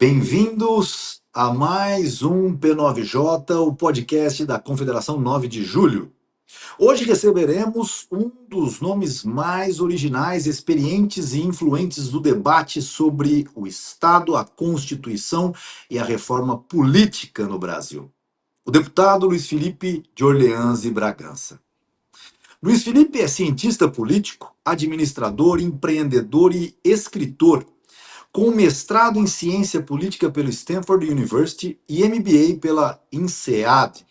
Bem-vindos a mais um P9J, o podcast da Confederação 9 de Julho. Hoje receberemos um dos nomes mais originais, experientes e influentes do debate sobre o Estado, a Constituição e a reforma política no Brasil. O deputado Luiz Felipe de Orleans e Bragança. Luiz Felipe é cientista político, administrador, empreendedor e escritor, com mestrado em ciência política pelo Stanford University e MBA pela INSEAD,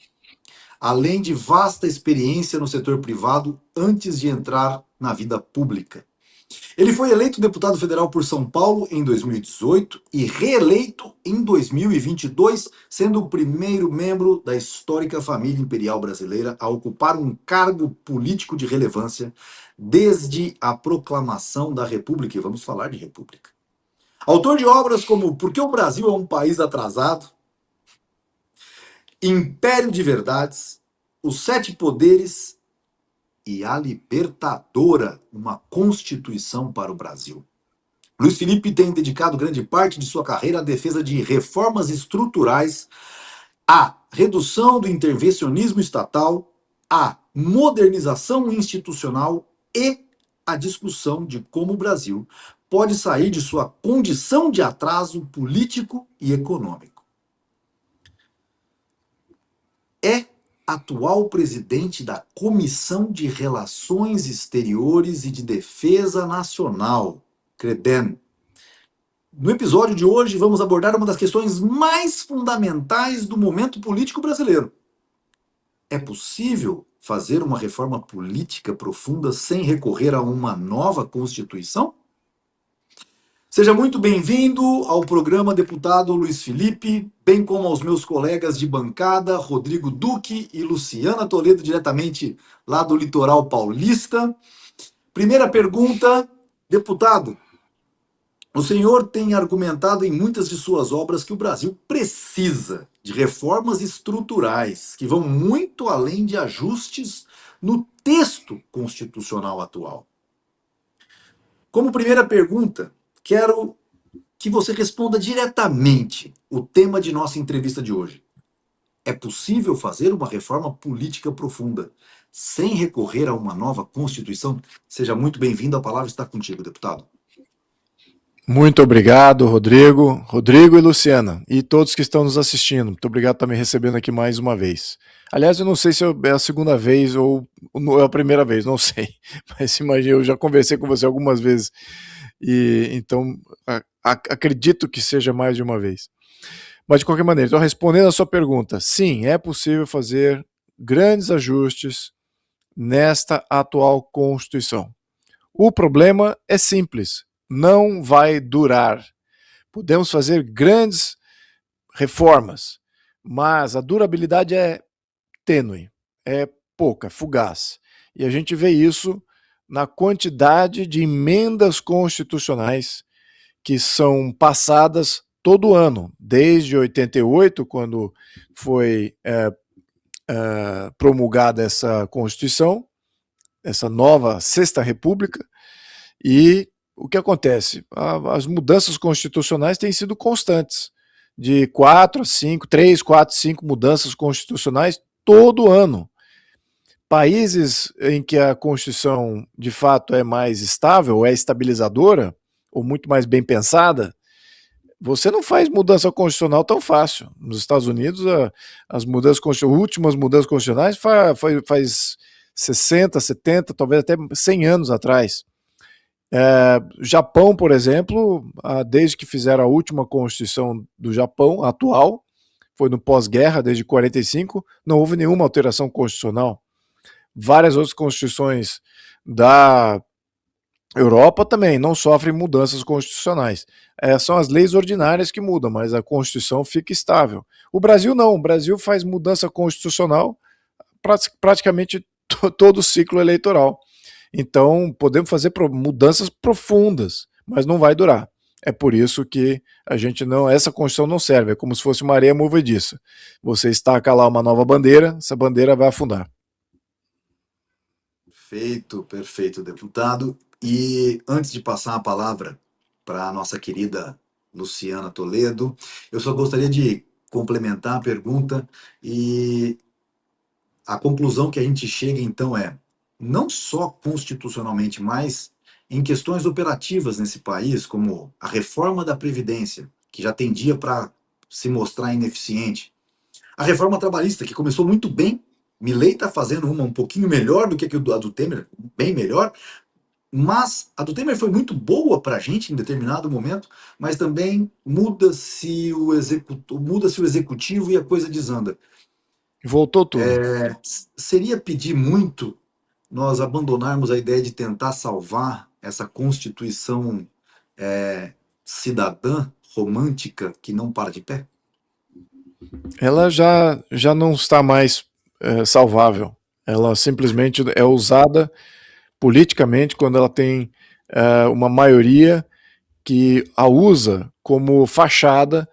além de vasta experiência no setor privado antes de entrar na vida pública. Ele foi eleito deputado federal por São Paulo em 2018 e reeleito em 2022, sendo o primeiro membro da histórica família imperial brasileira a ocupar um cargo político de relevância desde a proclamação da República. E vamos falar de República. Autor de obras como Por que o Brasil é um País Atrasado, Império de Verdades, Os Sete Poderes e A Libertadora, uma Constituição para o Brasil. Luiz Felipe tem dedicado grande parte de sua carreira à defesa de reformas estruturais, à redução do intervencionismo estatal, à modernização institucional e à discussão de como o Brasil pode sair de sua condição de atraso político e econômico. É atual presidente da Comissão de Relações Exteriores e de Defesa Nacional, CREDEN. No episódio de hoje, vamos abordar uma das questões mais fundamentais do momento político brasileiro. É possível fazer uma reforma política profunda sem recorrer a uma nova Constituição? Seja muito bem-vindo ao programa, deputado Luiz Felipe, bem como aos meus colegas de bancada, Rodrigo Duque e Luciana Toledo, diretamente lá do litoral paulista. Primeira pergunta, deputado. O senhor tem argumentado em muitas de suas obras que o Brasil precisa de reformas estruturais que vão muito além de ajustes no texto constitucional atual. Como primeira pergunta, quero que você responda diretamente o tema de nossa entrevista de hoje. É possível fazer uma reforma política profunda sem recorrer a uma nova Constituição? Seja muito bem-vindo, a palavra está contigo, deputado. Muito obrigado, Rodrigo e Luciana, e todos que estão nos assistindo. Muito obrigado por estar me recebendo aqui mais uma vez. Aliás, eu não sei se é a segunda vez ou é a primeira vez, não sei. Mas imagina, eu já conversei com você algumas vezes, e então acredito que seja mais de uma vez. Mas de qualquer maneira, então respondendo a sua pergunta, sim, é possível fazer grandes ajustes nesta atual Constituição. O problema é simples. Não vai durar. Podemos fazer grandes reformas, mas a durabilidade é tênue, é pouca, fugaz. E a gente vê isso na quantidade de emendas constitucionais que são passadas todo ano, desde 88, quando foi promulgada essa Constituição, essa nova Sexta República, e o que acontece? As mudanças constitucionais têm sido constantes, de 4, 5 mudanças constitucionais todo ano. Países em que a Constituição de fato é mais estável, é estabilizadora, ou muito mais bem pensada, você não faz mudança constitucional tão fácil. Nos Estados Unidos, as últimas mudanças constitucionais faz 60, 70, talvez até 100 anos atrás. Japão, por exemplo, desde que fizeram a última Constituição do Japão, atual, foi no pós-guerra, desde 45, não houve nenhuma alteração constitucional. Várias outras constituições da Europa também não sofrem mudanças constitucionais. São as leis ordinárias que mudam, mas a Constituição fica estável. O Brasil não, o Brasil faz mudança constitucional praticamente todo o ciclo eleitoral. Então, podemos fazer mudanças profundas, mas não vai durar. É por isso que essa Constituição não serve, é como se fosse uma areia movediça. Você estaca lá uma nova bandeira, essa bandeira vai afundar. Perfeito, deputado. E antes de passar a palavra para a nossa querida Luciana Toledo. Eu só gostaria de complementar a pergunta e a conclusão que a gente chega então é, não só constitucionalmente, mas em questões operativas nesse país, como a reforma da Previdência, que já tendia para se mostrar ineficiente, a reforma trabalhista, que começou muito bem, Milei está fazendo uma um pouquinho melhor do que a do Temer, bem melhor, mas a do Temer foi muito boa para a gente em determinado momento, mas também muda-se o executivo e a coisa desanda. Voltou tudo. Seria pedir muito nós abandonarmos a ideia de tentar salvar essa Constituição cidadã, romântica, que não para de pé? Ela já não está mais salvável. Ela simplesmente é usada politicamente quando ela tem uma maioria que a usa como fachada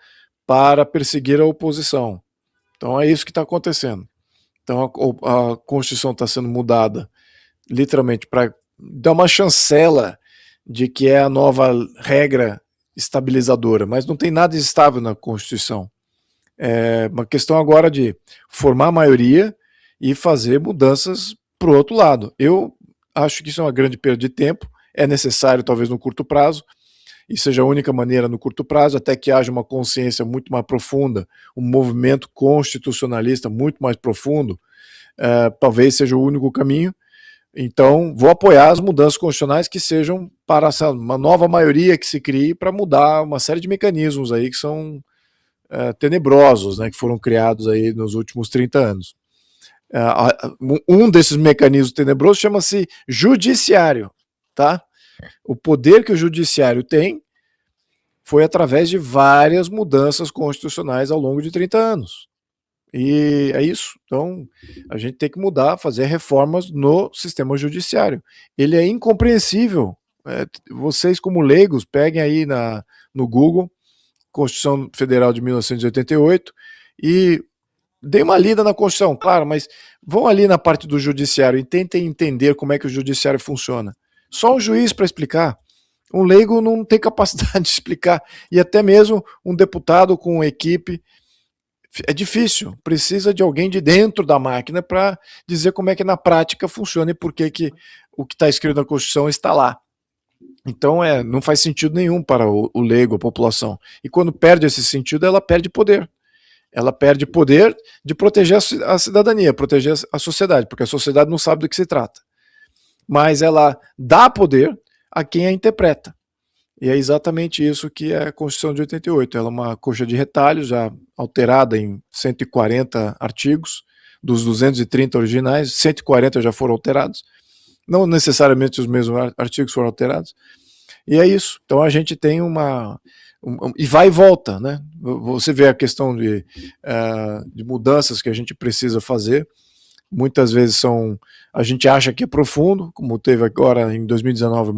para perseguir a oposição. Então é isso que está acontecendo. Então a Constituição está sendo mudada literalmente para dar uma chancela de que é a nova regra estabilizadora, mas não tem nada estável na Constituição. É uma questão agora de formar a maioria e fazer mudanças para o outro lado. Eu acho que isso é uma grande perda de tempo, é necessário talvez no curto prazo, e seja a única maneira no curto prazo, até que haja uma consciência muito mais profunda, um movimento constitucionalista muito mais profundo, talvez seja o único caminho. Então, vou apoiar as mudanças constitucionais que sejam para uma nova maioria que se crie para mudar uma série de mecanismos aí que são tenebrosos, né, que foram criados aí nos últimos 30 anos. Um desses mecanismos tenebrosos chama-se judiciário, tá? O poder que o judiciário tem foi através de várias mudanças constitucionais ao longo de 30 anos. E é isso. Então, a gente tem que mudar, fazer reformas no sistema judiciário. Ele é incompreensível. Vocês, como leigos, peguem aí no Google, Constituição Federal de 1988, e deem uma lida na Constituição, claro, mas vão ali na parte do judiciário e tentem entender como é que o judiciário funciona. Só um juiz para explicar. Um leigo não tem capacidade de explicar. E até mesmo um deputado com equipe. É difícil. Precisa de alguém de dentro da máquina para dizer como é que na prática funciona e por que o que está escrito na Constituição está lá. Então não faz sentido nenhum para o leigo, a população. E quando perde esse sentido, ela perde poder. Ela perde poder de proteger a cidadania, proteger a sociedade, porque a sociedade não sabe do que se trata. Mas ela dá poder a quem a interpreta. E é exatamente isso que é a Constituição de 88. Ela é uma coxa de retalhos, já alterada em 140 artigos, dos 230 originais, 140 já foram alterados. Não necessariamente os mesmos artigos foram alterados. E é isso. Então a gente tem e vai e volta, né? Você vê a questão de mudanças que a gente precisa fazer. Muitas vezes a gente acha que é profundo, como teve agora em 2019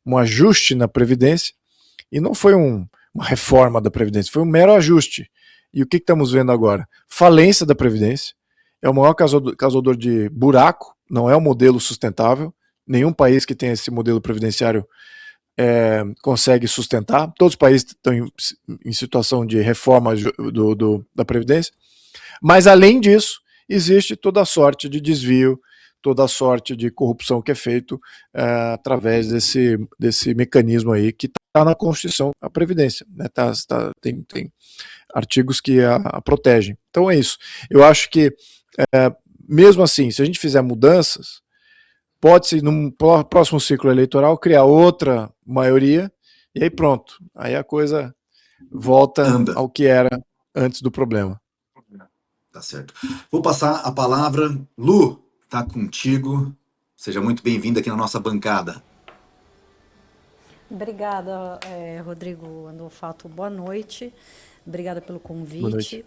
um ajuste na Previdência, e não foi uma reforma da Previdência, foi um mero ajuste. E o que estamos vendo agora? Falência da Previdência, é o maior causador de buraco, não é um modelo sustentável, nenhum país que tem esse modelo previdenciário consegue sustentar, todos os países estão em situação de reforma da Previdência, mas além disso, existe toda a sorte de desvio, toda a sorte de corrupção que é feito através desse mecanismo aí que está na Constituição, a Previdência, né? Tem artigos que a protegem. Então é isso. Eu acho que, mesmo assim, se a gente fizer mudanças, pode-se, num próximo ciclo eleitoral, criar outra maioria, e aí pronto. Aí a coisa volta ao que era antes do problema. Tá certo. Vou passar a palavra. Lu, tá contigo. Seja muito bem-vinda aqui na nossa bancada. Obrigada, Rodrigo Andolfato. Boa noite. Obrigada pelo convite. Boa noite.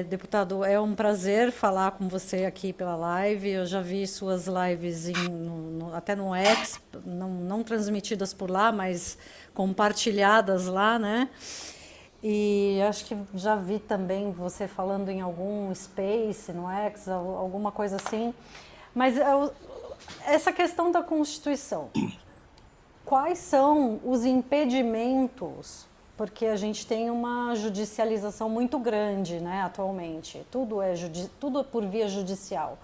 Deputado, é um prazer falar com você aqui pela live. Eu já vi suas lives até no X, não transmitidas por lá, mas compartilhadas lá, né? E acho que já vi também você falando em algum Space no X, alguma coisa assim. Mas essa questão da Constituição, quais são os impedimentos porque a gente tem uma judicialização muito grande, né, atualmente. Tudo é por via judicial.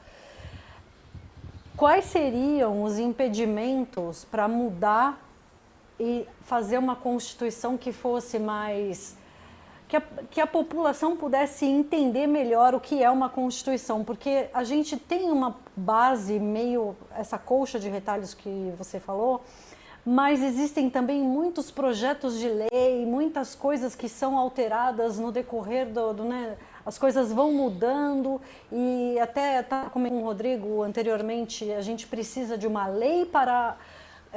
Quais seriam os impedimentos para mudar e fazer uma Constituição que fosse mais... Que a população pudesse entender melhor o que é uma Constituição, porque a gente tem uma base meio, essa colcha de retalhos que você falou, mas existem também muitos projetos de lei, muitas coisas que são alteradas no decorrer né, as coisas vão mudando, e até estava comentando com o Rodrigo anteriormente, a gente precisa de uma lei para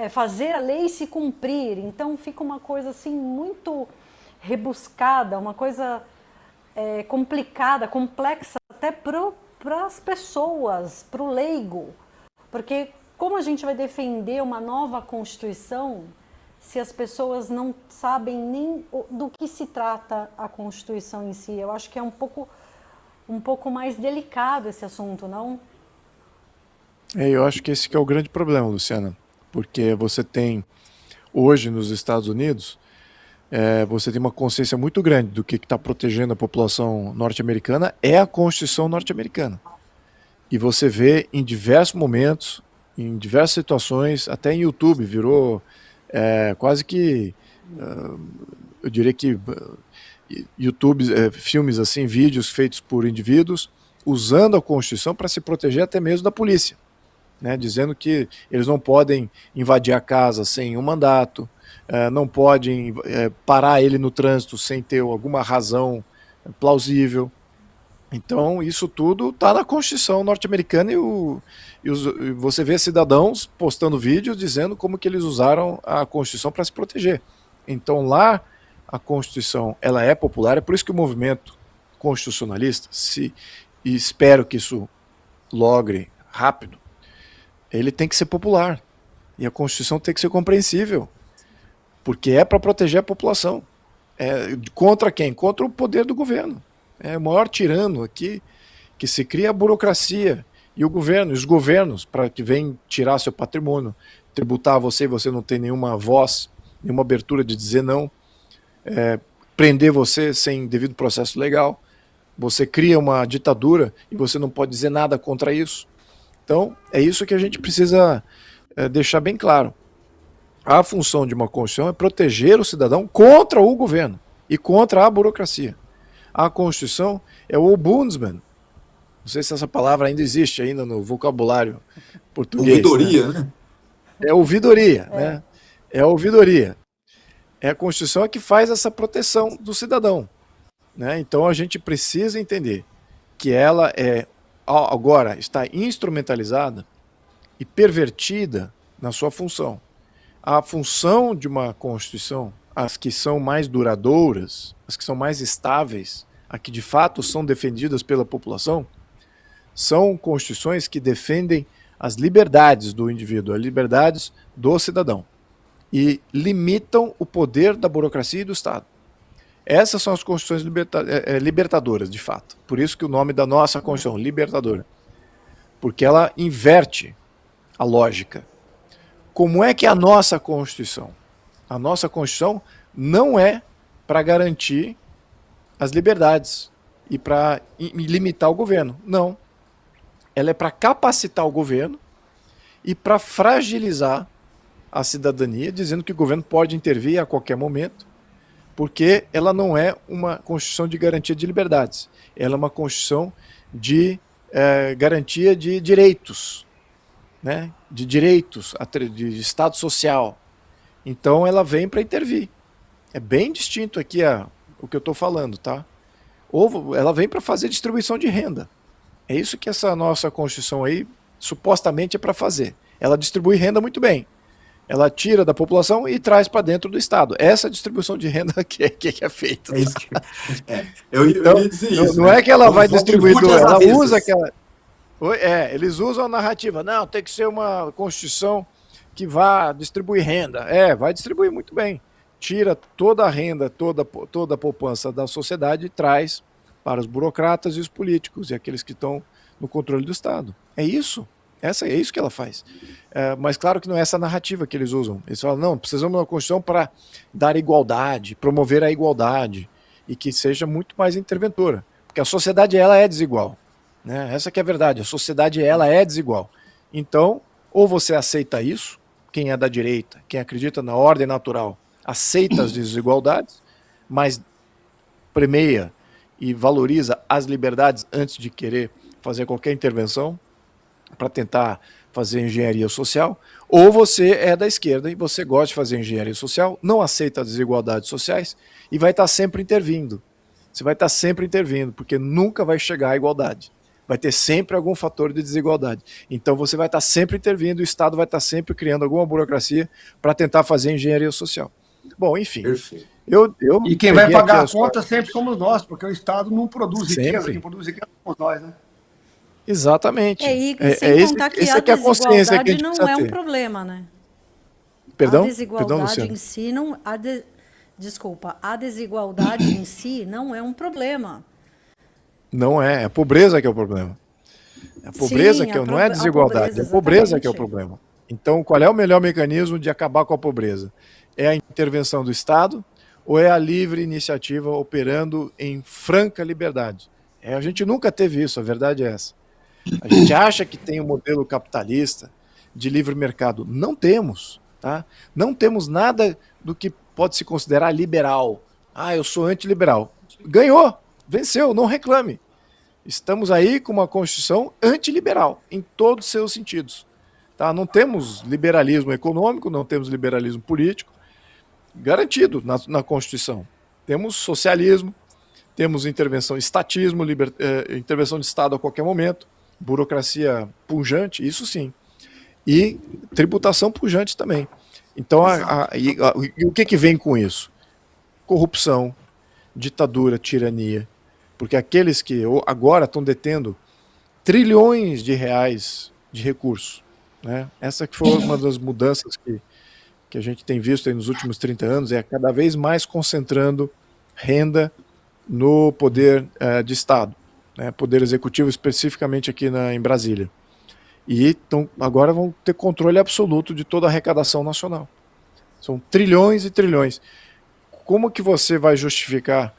fazer a lei se cumprir, então fica uma coisa assim muito rebuscada, uma coisa complicada, complexa até para as pessoas, para o leigo, porque como a gente vai defender uma nova Constituição se as pessoas não sabem nem do que se trata a Constituição em si? Eu acho que é um pouco mais delicado esse assunto, não? Eu acho que esse que é o grande problema, Luciana, porque você tem, hoje nos Estados Unidos, você tem uma consciência muito grande do que está protegendo a população norte-americana é a Constituição norte-americana. E você vê em diversos momentos, em diversas situações, até em YouTube virou quase que, eu diria que YouTube, filmes assim, vídeos feitos por indivíduos usando a Constituição para se proteger até mesmo da polícia, né, dizendo que eles não podem invadir a casa sem um mandato, não podem parar ele no trânsito sem ter alguma razão plausível. Então isso tudo está na Constituição norte-americana e você vê cidadãos postando vídeos dizendo como que eles usaram a Constituição para se proteger. Então lá a Constituição ela é popular, é por isso que o movimento constitucionalista, e espero que isso logre rápido, ele tem que ser popular e a Constituição tem que ser compreensível, porque é para proteger a população. Contra quem? Contra o poder do governo. O maior tirano aqui que se cria a burocracia e o governo, os governos, para que vem tirar seu patrimônio, tributar você e você não tem nenhuma voz, nenhuma abertura de dizer não, prender você sem devido processo legal, você cria uma ditadura e você não pode dizer nada contra isso. Então é isso que a gente precisa deixar bem claro. A função de uma Constituição é proteger o cidadão contra o governo e contra a burocracia. A Constituição é o Ombudsman. Não sei se essa palavra ainda existe ainda no vocabulário português. Ouvidoria, né? É ouvidoria, né? É a ouvidoria. É a Constituição que faz essa proteção do cidadão, né? Então a gente precisa entender que ela agora está instrumentalizada e pervertida na sua função. A função de uma Constituição, as que são mais duradouras, as que são mais estáveis, as que de fato são defendidas pela população, são constituições que defendem as liberdades do indivíduo, as liberdades do cidadão, e limitam o poder da burocracia e do Estado. Essas são as constituições libertadoras, de fato. Por isso que o nome da nossa Constituição, libertadora. Porque ela inverte a lógica. Como é que é a nossa Constituição? A nossa Constituição não é para garantir as liberdades e para limitar o governo. Não. Ela é para capacitar o governo e para fragilizar a cidadania, dizendo que o governo pode intervir a qualquer momento, porque ela não é uma Constituição de garantia de liberdades. Ela é uma Constituição de garantia de direitos, né? De direitos, de Estado social. Então ela vem para intervir. É bem distinto aqui o que eu estou falando, tá? Ou ela vem para fazer distribuição de renda. É isso que essa nossa Constituição aí supostamente é para fazer. Ela distribui renda muito bem. Ela tira da população e traz para dentro do Estado. Essa distribuição de renda que é feita. É isso que eu ia dizer isso. Não é que ela vai distribuir, ela usa aquela... eles usam a narrativa. Não, tem que ser uma Constituição que vá distribuir renda. Vai distribuir muito bem. Tira toda a renda, toda a poupança da sociedade e traz para os burocratas e os políticos e aqueles que estão no controle do Estado. É isso. É isso que ela faz. Mas claro que não é essa narrativa que eles usam. Eles falam, não, precisamos de uma Constituição para dar igualdade, promover a igualdade, e que seja muito mais interventora. Porque a sociedade, ela é desigual. Né? Essa que é a verdade, a sociedade, ela é desigual. Então, ou você aceita isso, quem é da direita, quem acredita na ordem natural, aceita as desigualdades, mas premia e valoriza as liberdades antes de querer fazer qualquer intervenção para tentar fazer engenharia social, ou você é da esquerda e você gosta de fazer engenharia social, não aceita as desigualdades sociais e vai estar sempre intervindo. Você vai estar sempre intervindo, porque nunca vai chegar à igualdade. Vai ter sempre algum fator de desigualdade. Então você vai estar sempre intervindo, o Estado vai estar sempre criando alguma burocracia para tentar fazer engenharia social. Bom, enfim. Perfeito. E quem vai pagar a conta sempre somos nós, porque o Estado não produz riqueza, sempre. quem produz riqueza somos nós, né? Exatamente. E sem contar que a desigualdade não é um problema, né? Perdão? A desigualdade em si não... Desculpa, a desigualdade em si não é um problema. Não é, é a pobreza que é o problema. É a pobreza que não é a desigualdade, é a pobreza que é o problema. Então, qual é o melhor mecanismo de acabar com a pobreza? É a intervenção do Estado ou é a livre iniciativa operando em franca liberdade? A gente nunca teve isso, a verdade é essa. A gente acha que tem um modelo capitalista de livre mercado. Não temos, tá? Não temos nada do que pode se considerar liberal. Ah, eu sou antiliberal. Ganhou, venceu, não reclame. Estamos aí com uma Constituição antiliberal, em todos os seus sentidos. Tá? Não temos liberalismo econômico, não temos liberalismo político, garantido na Constituição. Temos socialismo, temos intervenção, estatismo, intervenção de Estado a qualquer momento, burocracia pujante, isso sim. E tributação pujante também. Então, e o que vem com isso? Corrupção, ditadura, tirania. Porque aqueles que agora estão detendo trilhões de reais de recursos. Né? Essa que foi uma das mudanças que a gente tem visto aí nos últimos 30 anos, é cada vez mais concentrando renda no poder de Estado, né? Poder executivo especificamente aqui em Brasília. E então, agora vão ter controle absoluto de toda a arrecadação nacional. São trilhões e trilhões. Como que você vai justificar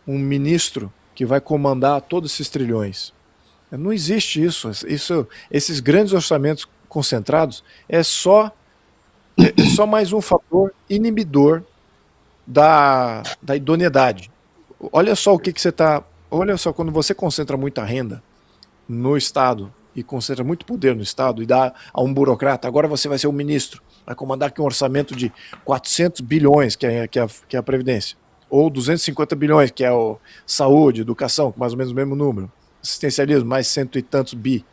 um ministro que vai comandar todos esses trilhões? Não existe isso. Esses grandes orçamentos concentrados é só mais um fator inibidor da idoneidade. Olha só o que você está... Olha só, quando você concentra muita renda no Estado e concentra muito poder no Estado e dá a um burocrata, agora você vai ser o ministro, vai comandar aqui um orçamento de 400 bilhões, que é a Previdência, ou 250 bilhões, que é o saúde, educação, mais ou menos o mesmo número, assistencialismo, mais cento e tantos bi.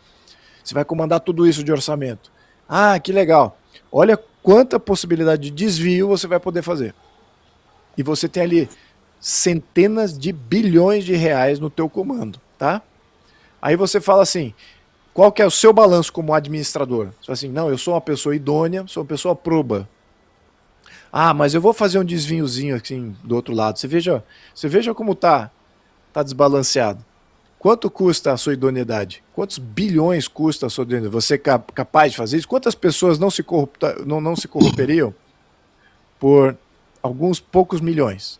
Você vai comandar tudo isso de orçamento. Ah, que legal. Olha quanta possibilidade de desvio você vai poder fazer. E você tem ali centenas de bilhões de reais no teu comando, tá? Aí você fala assim, qual que é o seu balanço como administrador? Você fala assim, não, eu sou uma pessoa idônea, sou uma pessoa proba. Ah, mas eu vou fazer um desviozinho assim do outro lado. Você veja como tá desbalanceado. Quanto custa a sua idoneidade? Quantos bilhões custa a sua idoneidade? Você é capaz de fazer isso? Quantas pessoas não se corromperiam por alguns poucos milhões?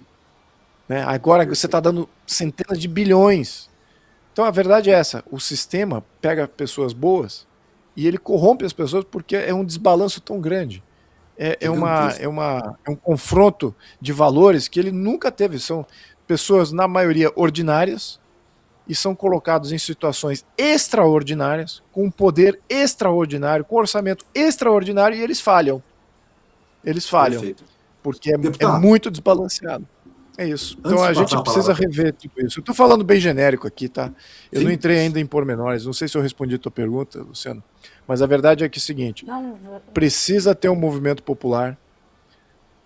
Né? Agora você está dando centenas de bilhões. Então a verdade é essa, o sistema pega pessoas boas e ele corrompe as pessoas porque é um desbalanço tão grande. É um confronto de valores que ele nunca teve. São pessoas, na maioria, ordinárias e são colocados em situações extraordinárias, com um poder extraordinário, com um orçamento extraordinário e eles falham. Eles falham. Perfeito. Porque é muito desbalanceado. É isso. Então a gente precisa rever tudo isso. Eu estou falando bem genérico aqui, tá? Eu não entrei ainda em pormenores. Não sei se eu respondi a tua pergunta, Luciano. Mas a verdade é que é o seguinte: precisa ter um movimento popular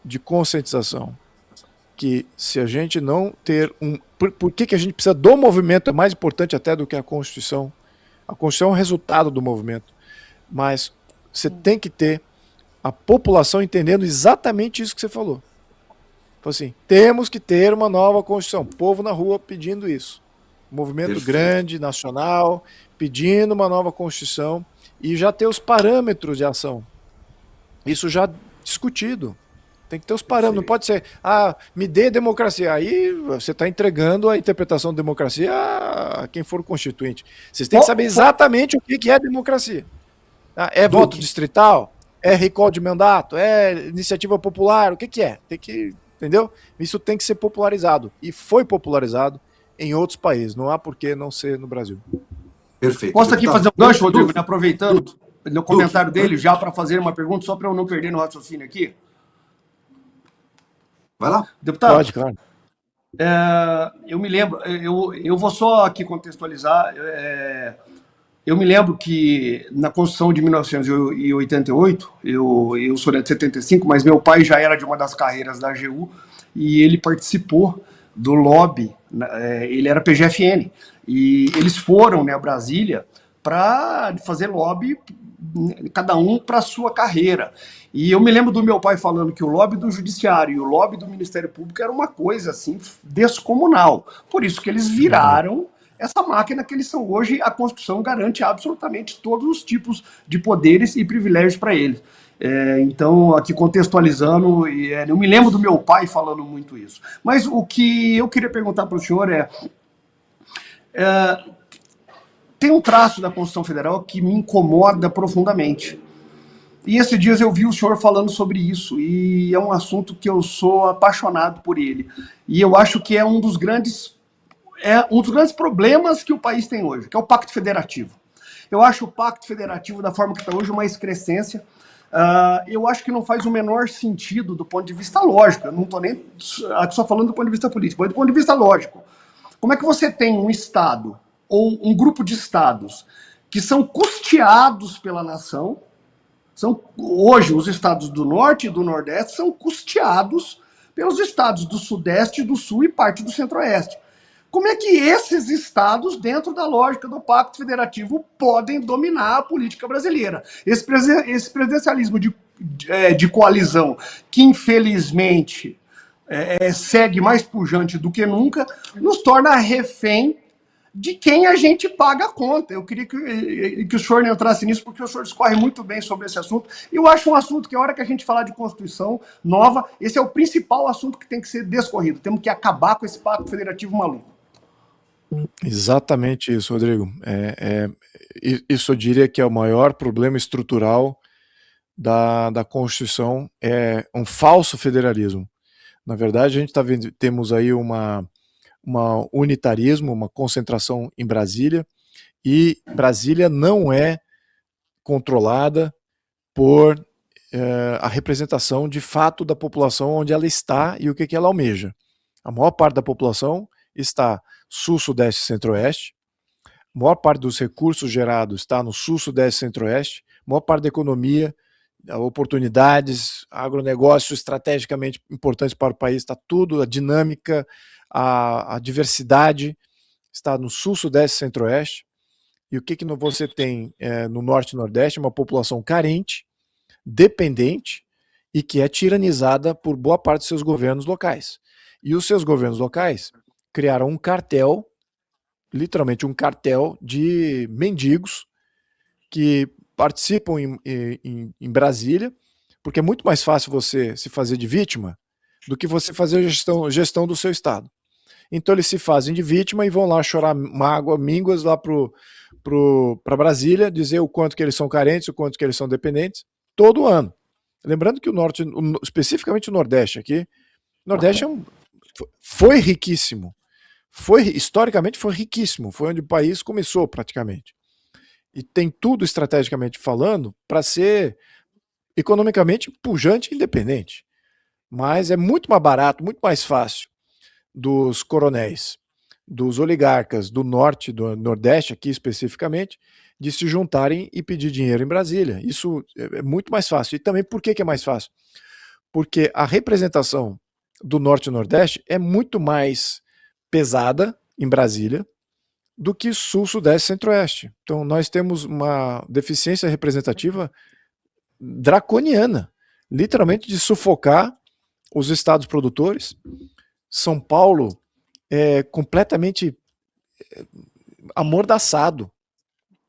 de conscientização. Que se a gente não ter um... Por que a gente precisa do movimento? É mais importante até do que a Constituição. A Constituição é um resultado do movimento. Mas você tem que ter a população entendendo exatamente isso que você falou. Assim, temos que ter uma nova Constituição. Povo na rua pedindo isso. Movimento grande, nacional, pedindo uma nova Constituição e já ter os parâmetros de ação. Isso já discutido. Tem que ter os parâmetros, não pode ser, me dê democracia. Aí você está entregando a interpretação de democracia a quem for o constituinte. Vocês têm que saber exatamente o que é democracia. É voto distrital? É recall de mandato? É iniciativa popular? O que é? Tem que, entendeu? Isso tem que ser popularizado. E foi popularizado em outros países. Não há por que não ser no Brasil. Perfeito. Posso aqui fazer um gancho, Rodrigo, né, aproveitando no comentário dele, já para fazer uma pergunta, só para eu não perder no raciocínio aqui? Vai lá. Deputado, pode, claro. Eu me lembro, eu vou só aqui contextualizar, eu me lembro que na Constituição de 1988, eu sou de 75, mas meu pai já era de uma das carreiras da AGU, e ele participou do lobby, ele era PGFN, e eles foram, né, a Brasília para fazer lobby, cada um para a sua carreira. E eu me lembro do meu pai falando que o lobby do Judiciário e o lobby do Ministério Público era uma coisa assim descomunal. Por isso que eles viraram essa máquina que eles são hoje. A Constituição garante absolutamente todos os tipos de poderes e privilégios para eles. Então, aqui contextualizando, eu me lembro do meu pai falando muito isso. Mas o que eu queria perguntar para o senhor tem um traço da Constituição Federal que me incomoda profundamente. E esses dias eu vi o senhor falando sobre isso, e é um assunto que eu sou apaixonado por ele. E eu acho que é um dos grandes problemas que o país tem hoje, que é o Pacto Federativo. Eu acho o Pacto Federativo, da forma que está hoje, uma excrescência. Eu acho que não faz o menor sentido do ponto de vista lógico. Eu não estou nem só falando do ponto de vista político, mas do ponto de vista lógico. Como é que você tem um Estado ou um grupo de estados que são custeados pela nação? Hoje, os estados do Norte e do Nordeste são custeados pelos estados do Sudeste, do Sul e parte do Centro-Oeste. Como é que esses estados, dentro da lógica do Pacto Federativo, podem dominar a política brasileira? Esse presidencialismo de coalizão, que infelizmente segue mais pujante do que nunca, nos torna refém de quem a gente paga a conta. Eu queria que o senhor entrasse nisso, porque o senhor discorre muito bem sobre esse assunto. Eu acho um assunto que, a hora que a gente falar de Constituição nova, esse é o principal assunto que tem que ser descorrido. Temos que acabar com esse pacto federativo maluco. Exatamente isso, Rodrigo. Isso eu diria que é o maior problema estrutural da Constituição, é um falso federalismo. Na verdade, a gente temos aí uma unitarismo, uma concentração em Brasília, e Brasília não é controlada por a representação de fato da população onde ela está e o que ela almeja. A maior parte da população está sul, sudeste e centro-oeste, a maior parte dos recursos gerados está no sul, sudeste e centro-oeste, a maior parte da economia, oportunidades, agronegócio estrategicamente importantes para o país, está tudo, a dinâmica, a diversidade está no sul, sudeste e centro-oeste. E o que você tem no norte e nordeste? Uma população carente, dependente e que é tiranizada por boa parte dos seus governos locais. E os seus governos locais criaram um cartel, literalmente um cartel de mendigos que participam em Brasília, porque é muito mais fácil você se fazer de vítima do que você fazer a gestão do seu estado. Então eles se fazem de vítima e vão lá chorar mínguas lá para Brasília, dizer o quanto que eles são carentes, o quanto que eles são dependentes, todo ano. Lembrando que o Norte, especificamente o Nordeste aqui, o Nordeste foi riquíssimo. Historicamente foi riquíssimo, foi onde o país começou praticamente. E tem tudo estrategicamente falando para ser economicamente pujante e independente. Mas é muito mais barato, muito mais fácil dos coronéis, dos oligarcas do norte, do nordeste aqui especificamente, de se juntarem e pedir dinheiro em Brasília. Isso é muito mais fácil. E também por que é mais fácil? Porque a representação do norte e nordeste é muito mais pesada em Brasília do que sul, sudeste e centro-oeste. Então nós temos uma deficiência representativa draconiana, literalmente de sufocar os estados produtores. São Paulo é completamente amordaçado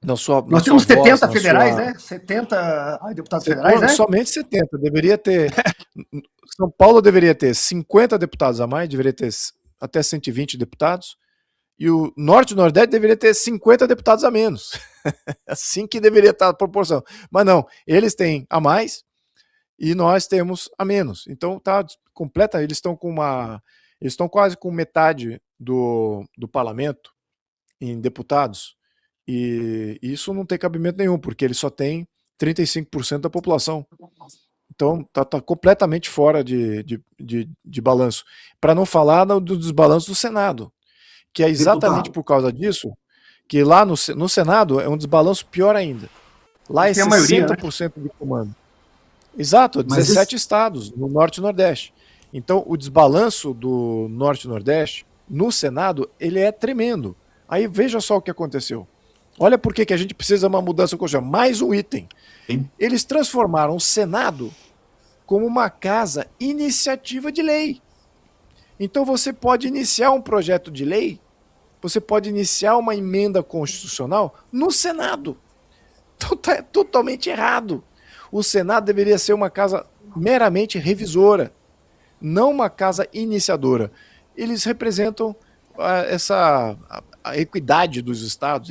Nós sua temos voz, 70 na federais, sua. né? 70 deputados federais, né? Somente 70. Deveria ter. São Paulo deveria ter 50 deputados a mais, deveria ter até 120 deputados. E o Norte e o Nordeste deveria ter 50 deputados a menos. Assim que deveria estar a proporção. Mas não, eles têm a mais e nós temos a menos. Então tá completa, eles estão com uma. Eles estão quase com metade do parlamento em deputados. E isso não tem cabimento nenhum, porque ele só tem 35% da população. Então tá completamente fora de balanço. Para não falar do desbalanço do Senado, que é exatamente Deputado, por causa disso que lá no Senado é um desbalanço pior ainda. Lá é Tem a maioria, né? 60% de comando. Exato, mas 17 estados no Norte e Nordeste. Então o desbalanço do Norte e Nordeste no Senado, ele é tremendo. Aí veja só o que aconteceu. Olha por que a gente precisa de uma mudança constitucional. Mais um item. hein? Eles transformaram o Senado como uma casa iniciativa de lei. Então você pode iniciar um projeto de lei, você pode iniciar uma emenda constitucional no Senado. Então tá totalmente errado. O Senado deveria ser uma casa meramente revisora, não uma casa iniciadora. Eles representam a equidade dos estados.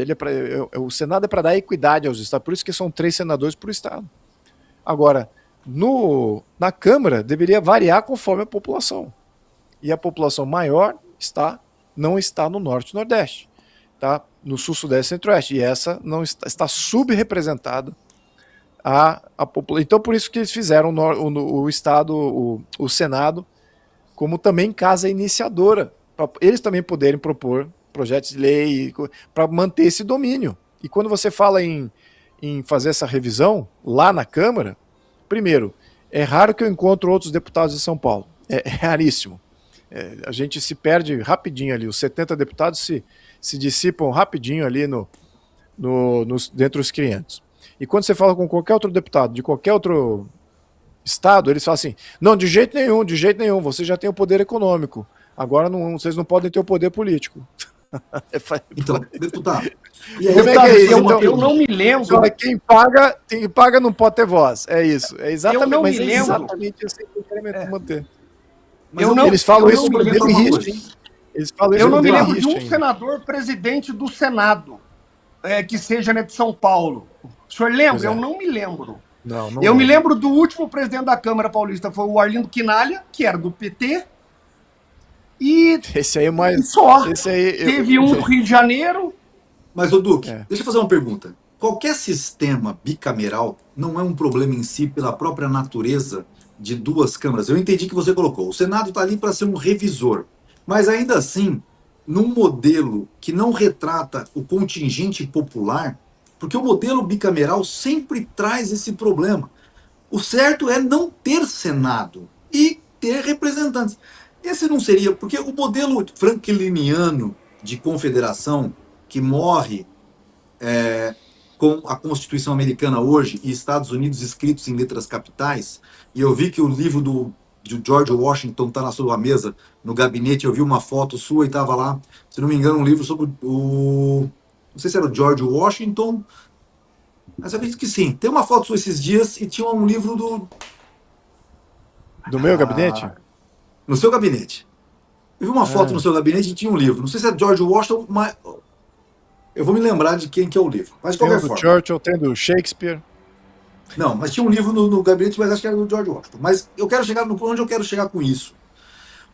O Senado é para dar equidade aos estados, por isso que são 3 senadores por estado. Agora, na Câmara, deveria variar conforme a população. E a população maior não está no Norte e Nordeste, tá? No Sul, Sudeste e Centro-Oeste. E essa não está subrepresentada a população. Então, por isso que eles fizeram o Estado, o Senado, como também casa iniciadora, para eles também poderem propor projetos de lei para manter esse domínio. E quando você fala em fazer essa revisão lá na Câmara, primeiro, é raro que eu encontre outros deputados de São Paulo. É raríssimo. A gente se perde rapidinho ali. Os 70 deputados se dissipam rapidinho ali dentro dos 500. E quando você fala com qualquer outro deputado de qualquer outro estado, eles falam assim, não, de jeito nenhum, você já tem o poder econômico. Agora vocês não podem ter o poder político. Então, deputado, e aí, Como é que é isso? então, Eu não me lembro. Quem paga não pode ter voz. É isso. É exatamente, Eu não mas me é lembro. exatamente assim que eu quero manter. mas eu não- Eles falam eu isso não pro me complementar Demi uma Rist, coisa. hein? Eles falam isso Eu pro não me Demi lembro de Rist um ainda. senador presidente do Senado que seja de São Paulo. O senhor lembra? Pois é. Eu não me lembro. Não Eu me lembro do último presidente da Câmara Paulista, foi o Arlindo Quinalha, que era do PT. E Esse aí é mais. só. Esse aí, Teve um no Rio de Janeiro. Mas, ô Duque, É. deixa eu fazer uma pergunta. Qualquer sistema bicameral não é um problema em si pela própria natureza de 2 câmaras. Eu entendi que você colocou. O Senado está ali para ser um revisor. Mas ainda assim, num modelo que não retrata o contingente popular, porque o modelo bicameral sempre traz esse problema. O certo é não ter Senado e ter representantes. Esse não seria, porque o modelo frankliniano de confederação que morre com a Constituição Americana hoje e Estados Unidos escritos em letras capitais, e eu vi que o livro do George Washington está na sua mesa, no gabinete, eu vi uma foto sua e estava lá, se não me engano, um livro sobre não sei se era o George Washington, mas eu acredito que sim. Tem uma foto sua esses dias e tinha um livro do meu gabinete? no seu gabinete. Eu vi uma foto no seu gabinete e tinha um livro. Não sei se é George Washington, mas eu vou me lembrar de quem que é o livro. Mas de Tem qualquer do forma. Churchill, tem do Shakespeare. Não, mas tinha um livro no gabinete, mas acho que era do George Washington. Mas eu quero chegar onde eu quero chegar com isso.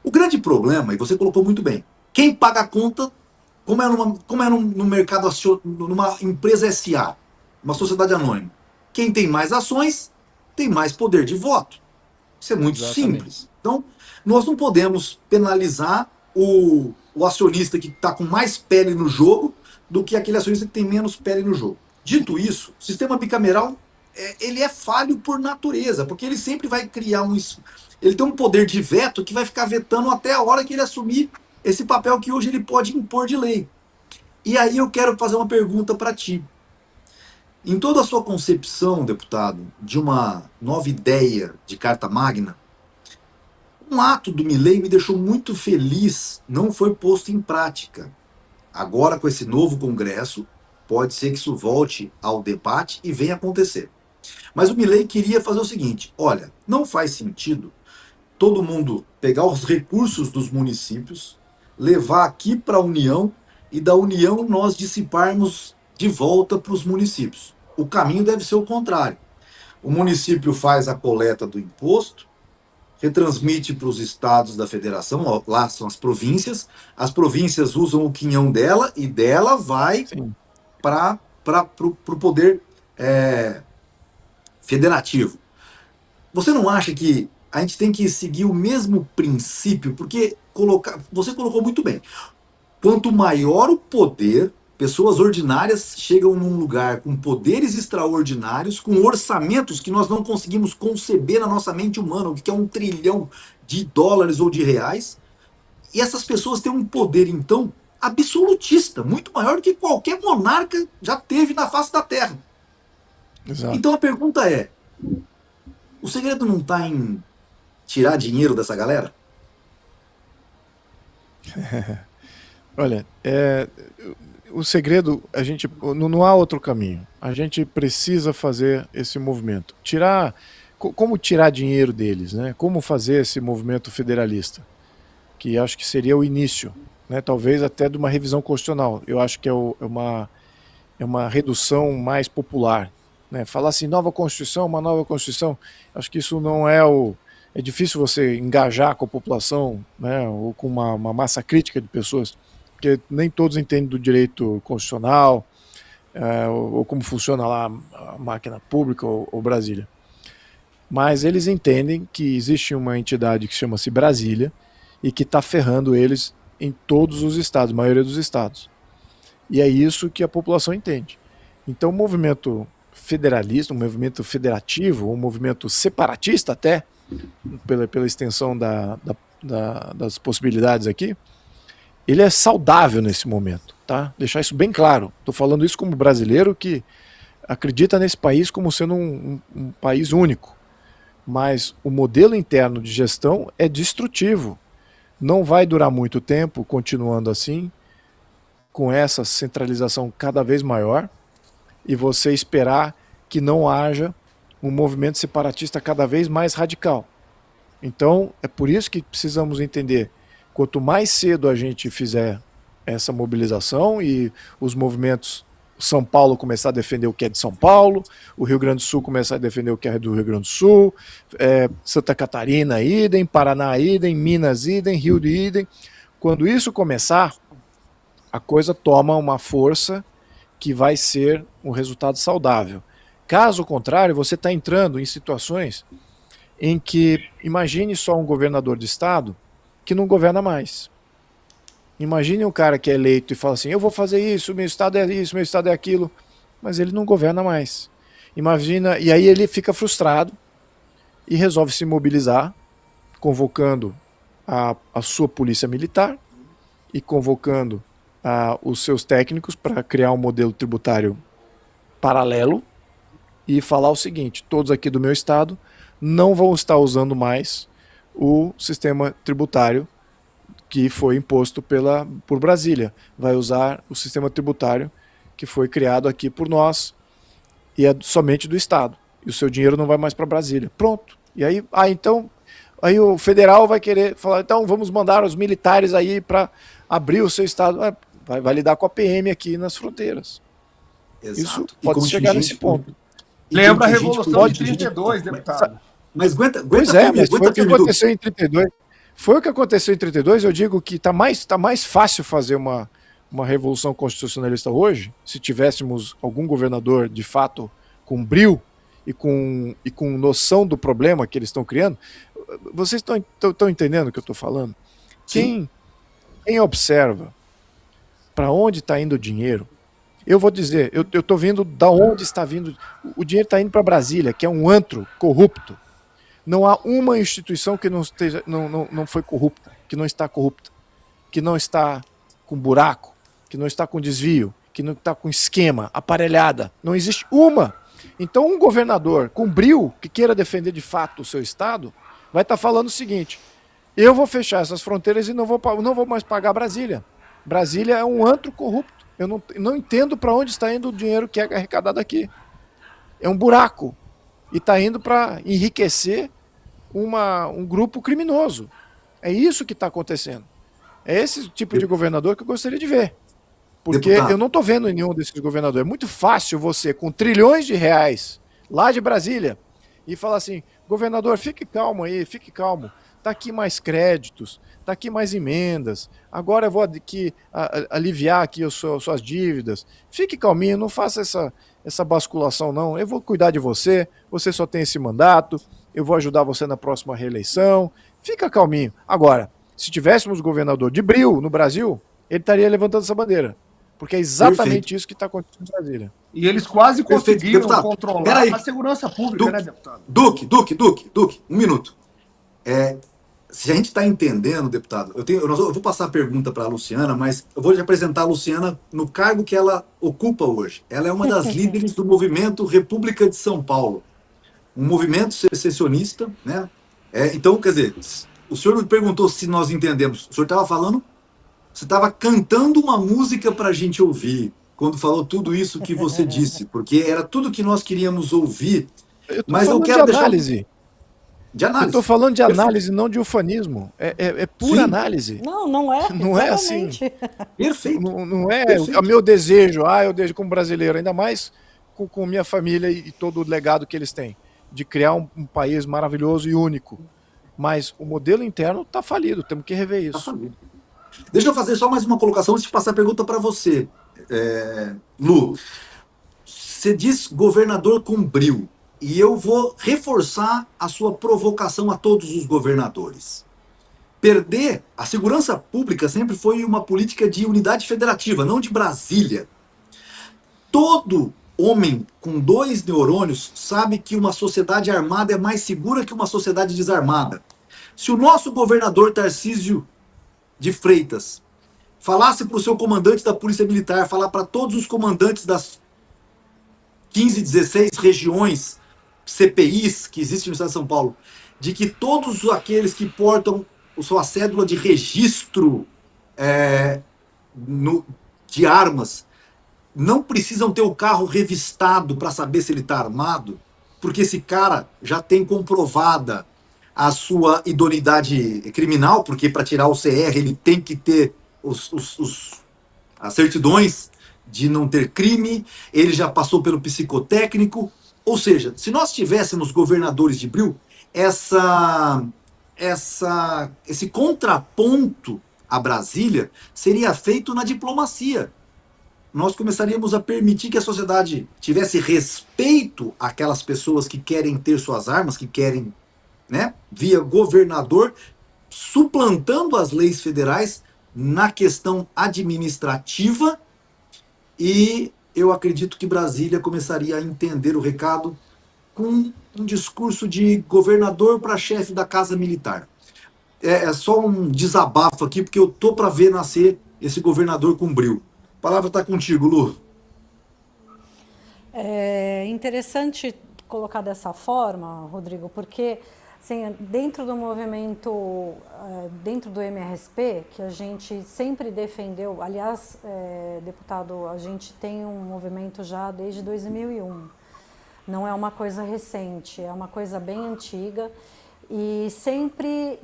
O grande problema, e você colocou muito bem, quem paga a conta, como é no mercado, numa empresa SA, uma sociedade anônima, quem tem mais ações tem mais poder de voto. Isso é muito simples. Então, nós não podemos penalizar o acionista que está com mais pele no jogo do que aquele acionista que tem menos pele no jogo. Dito isso, o sistema bicameral ele é falho por natureza, porque ele sempre vai criar ele tem um poder de veto que vai ficar vetando até a hora que ele assumir esse papel que hoje ele pode impor de lei. E aí eu quero fazer uma pergunta para ti. Em toda a sua concepção, deputado, de uma nova ideia de Carta Magna, um ato do Milei me deixou muito feliz, não foi posto em prática. Agora, com esse novo Congresso, Pode ser que isso volte ao debate e venha acontecer. Mas o Milei queria fazer o seguinte: olha, não faz sentido todo mundo pegar os recursos dos municípios, levar aqui para a União e da União nós dissiparmos de volta para os municípios. O caminho deve ser o contrário. O município faz a coleta do imposto, retransmite para os estados da federação, ó, lá são as províncias usam o quinhão dela e dela vai Sim. para o poder federativo. Você não acha que a gente tem que seguir o mesmo princípio? Porque você colocou muito bem. Quanto maior o poder, pessoas ordinárias chegam num lugar com poderes extraordinários, com orçamentos que nós não conseguimos conceber na nossa mente humana, o que é $1 trilhão ou de reais. E essas pessoas têm um poder, então, absolutista, muito maior do que qualquer monarca já teve na face da Terra. Exato. Então a pergunta é: o segredo não está em tirar dinheiro dessa galera? Olha, o segredo, não há outro caminho. A gente precisa fazer esse movimento. Como tirar dinheiro deles, né? Como fazer esse movimento federalista? Que acho que seria o início, né? Talvez até de uma revisão constitucional. Eu acho que é uma redução mais popular, né? Falar assim, uma nova Constituição, acho que isso não é é difícil você engajar com a população, né? Ou com uma massa crítica de pessoas, porque nem todos entendem do direito constitucional, ou como funciona lá a máquina pública ou Brasília. Mas eles entendem que existe uma entidade que chama-se Brasília e que está ferrando eles em todos os estados, a maioria dos estados. E é isso que a população entende. Então o movimento federalista, um movimento federativo, um movimento separatista até, pela extensão das possibilidades aqui, ele é saudável nesse momento, tá? Deixar isso bem claro. Estou falando isso como brasileiro que acredita nesse país como sendo um país único. Mas o modelo interno de gestão é destrutivo. Não vai durar muito tempo continuando assim, com essa centralização cada vez maior, e você esperar que não haja um movimento separatista cada vez mais radical. Então, é por isso que precisamos entender, quanto mais cedo a gente fizer essa mobilização e os movimentos, São Paulo começar a defender o que é de São Paulo, o Rio Grande do Sul começar a defender o que é do Rio Grande do Sul, Santa Catarina, idem, Paraná, idem, Minas, idem, Rio de idem. Quando isso começar, a coisa toma uma força que vai ser um resultado saudável. Caso contrário, você está entrando em situações em que, imagine só um governador de estado que não governa mais. Imagine um cara que é eleito e fala assim, eu vou fazer isso, meu estado é isso, meu estado é aquilo, mas ele não governa mais. Imagina, e aí ele fica frustrado e resolve se mobilizar, convocando a sua polícia militar e convocando os seus técnicos para criar um modelo tributário paralelo e falar o seguinte, todos aqui do meu estado não vão estar usando mais o sistema tributário que foi imposto por Brasília. Vai usar o sistema tributário que foi criado aqui por nós e é somente do estado. E o seu dinheiro não vai mais para Brasília. Pronto. E aí, então, aí o federal vai querer falar, então vamos mandar os militares aí para abrir o seu estado. Vai lidar com a PM aqui nas fronteiras. Exato. Isso pode chegar nesse ponto. Lembra a Revolução de 32, deputado. Mas aguenta pois mas foi o que aconteceu em 32. Foi o que aconteceu em 32, eu digo que tá mais fácil fazer uma revolução constitucionalista hoje, se tivéssemos algum governador de fato com brio e com noção do problema que eles estão criando. Vocês estão entendendo o que eu estou falando? Quem observa para onde está indo o dinheiro, eu vou dizer, eu estou vendo da onde está vindo, o dinheiro está indo para Brasília, que é um antro corrupto. Não há uma instituição que não foi corrupta, que não está corrupta, que não está com buraco, que não está com desvio, que não está com esquema, aparelhada. Não existe uma. Então um governador com brio, que queira defender de fato o seu estado, vai estar falando o seguinte, eu vou fechar essas fronteiras e não vou mais pagar Brasília. Brasília é um antro corrupto. Eu não entendo para onde está indo o dinheiro que é arrecadado aqui. É um buraco. E está indo para enriquecer um grupo criminoso. É isso que está acontecendo. É esse tipo de governador que eu gostaria de ver. Porque eu Deputado, não estou vendo nenhum desses governadores. É muito fácil você, com trilhões de reais, lá de Brasília, e falar assim, governador, fique calmo aí, fique calmo. Está aqui mais créditos, está aqui mais emendas, agora eu vou aqui, aliviar aqui as suas dívidas. Fique calminho, não faça essa basculação não. Eu vou cuidar de você, você só tem esse mandato, eu vou ajudar você na próxima reeleição. Fica calminho. Agora, se tivéssemos governador de Bril no Brasil, ele estaria levantando essa bandeira. Porque é perfeito. exatamente isso que está acontecendo em Brasília. E eles quase Perfeito. conseguiram Deputado, controlar peraí. a segurança pública, né, Duque, deputado? Duque, um minuto. Se a gente está entendendo, deputado, eu vou passar a pergunta para a Luciana, mas eu vou te apresentar a Luciana no cargo que ela ocupa hoje. Ela é uma das líderes do movimento República de São Paulo, um movimento secessionista, né? Então, quer dizer, o senhor me perguntou se nós entendemos. O senhor estava falando, você estava cantando uma música para a gente ouvir, quando falou tudo isso que você disse, porque era tudo que nós queríamos ouvir. Eu estou Mas eu falando de quero deixar análise. de Eu estou análise. falando de Perfeito. análise, não de ufanismo. É pura Sim, análise. Não, não é, Não é assim. exatamente. perfeito, Não é o perfeito. meu desejo, eu desejo como brasileiro, ainda mais com minha família e todo o legado que eles têm, de criar um país maravilhoso e único. Mas o modelo interno está falido, temos que rever Tá isso. falido. Deixa eu fazer só mais uma colocação antes de passar a pergunta para você, Lu. Você diz governador com brio, e eu vou reforçar a sua provocação a todos os governadores. Perder a segurança pública sempre foi uma política de unidade federativa, não de Brasília. Todo homem com 2 neurônios sabe que uma sociedade armada é mais segura que uma sociedade desarmada. Se o nosso governador Tarcísio de Freitas falasse para o seu comandante da Polícia Militar, falar para todos os comandantes das 15, 16 regiões, CPIs que existem no estado de São Paulo, de que todos aqueles que portam sua cédula de registro é, de armas não precisam ter o carro revistado para saber se ele está armado, porque esse cara já tem comprovada a sua idoneidade criminal, porque para tirar o CR ele tem que ter as certidões de não ter crime, ele já passou pelo psicotécnico. Ou seja, se nós tivéssemos governadores de Bril, esse contraponto a Brasília seria feito na diplomacia. Nós começaríamos a permitir que a sociedade tivesse respeito àquelas pessoas que querem ter suas armas, que querem, né, via governador, suplantando as leis federais na questão administrativa, e eu acredito que Brasília começaria a entender o recado com um discurso de governador para chefe da Casa Militar. É só um desabafo aqui, porque eu tô para ver nascer esse governador com brio. A palavra está contigo, Lu. É interessante colocar dessa forma, Rodrigo, porque assim, dentro do movimento, dentro do MRSP, que a gente sempre defendeu, aliás, deputado, a gente tem um movimento já desde 2001, não é uma coisa recente, é uma coisa bem antiga, e sempre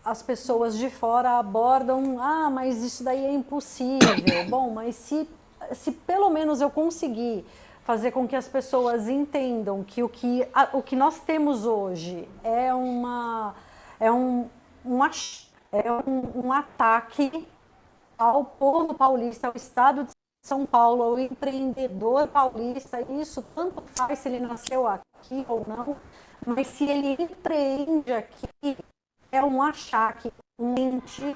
as pessoas de fora abordam, mas isso daí é impossível. Bom, mas se pelo menos eu conseguir fazer com que as pessoas entendam que o que nós temos hoje é um ataque ao povo paulista, ao Estado de São Paulo, ao empreendedor paulista, isso tanto faz se ele nasceu aqui ou não, mas se ele empreende aqui, é um achaque, um ente,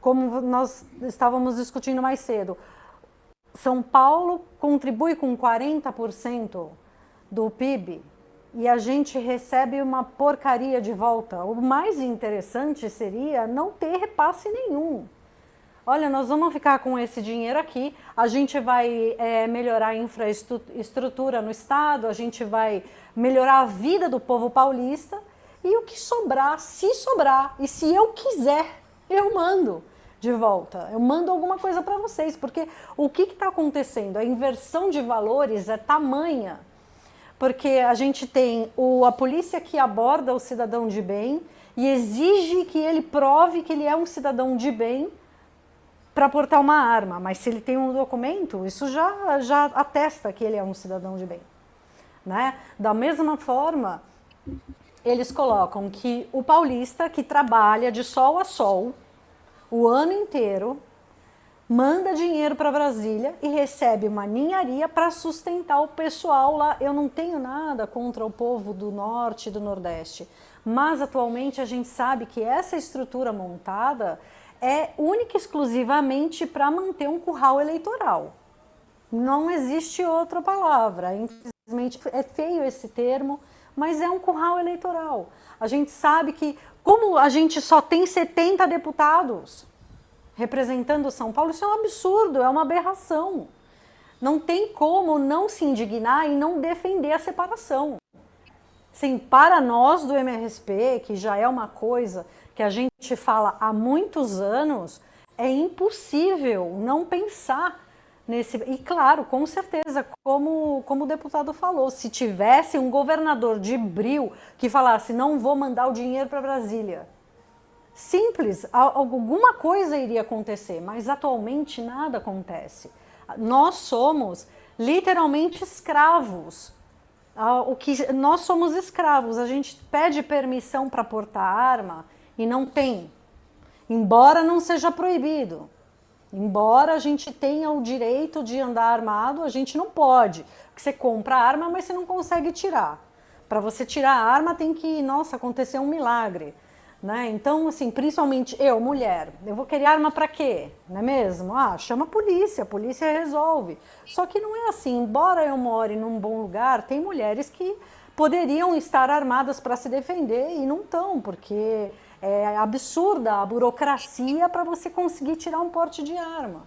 como nós estávamos discutindo mais cedo. São Paulo contribui com 40% do PIB e a gente recebe uma porcaria de volta. O mais interessante seria não ter repasse nenhum. Olha, nós vamos ficar com esse dinheiro aqui, a gente vai melhorar a infraestrutura no estado, a gente vai melhorar a vida do povo paulista, e o que sobrar, se sobrar, e se eu quiser, eu mando. de volta. Eu mando alguma coisa para vocês, porque o que está acontecendo? A inversão de valores é tamanha, porque a gente tem a polícia que aborda o cidadão de bem e exige que ele prove que ele é um cidadão de bem para portar uma arma, mas se ele tem um documento, isso já atesta que ele é um cidadão de bem, né? Da mesma forma, eles colocam que o paulista que trabalha de sol a sol o ano inteiro, manda dinheiro para Brasília e recebe uma ninharia para sustentar o pessoal lá. Eu não tenho nada contra o povo do norte e do nordeste, mas atualmente a gente sabe que essa estrutura montada é única e exclusivamente para manter um curral eleitoral. Não existe outra palavra. Infelizmente é feio esse termo, mas é um curral eleitoral. A gente sabe que, como a gente só tem 70 deputados representando São Paulo, isso é um absurdo, é uma aberração. Não tem como não se indignar e não defender a separação. Sim, para nós do MRSP, que já é uma coisa que a gente fala há muitos anos, é impossível não pensar nesse... E claro, com certeza, como o deputado falou, se tivesse um governador de bril que falasse não vou mandar o dinheiro para Brasília, simples, alguma coisa iria acontecer, mas atualmente nada acontece. Nós somos literalmente escravos. Nós somos escravos, a gente pede permissão para portar arma e não tem, embora não seja proibido. Embora a gente tenha o direito de andar armado, a gente não pode. Porque você compra a arma, mas você não consegue tirar. Para você tirar a arma tem que, nossa, acontecer um milagre. Né? Então, assim, principalmente eu, mulher, eu vou querer arma para quê? Não é mesmo? Chama a polícia resolve. Só que não é assim, embora eu more num bom lugar, tem mulheres que poderiam estar armadas para se defender e não estão, porque é absurda a burocracia para você conseguir tirar um porte de arma.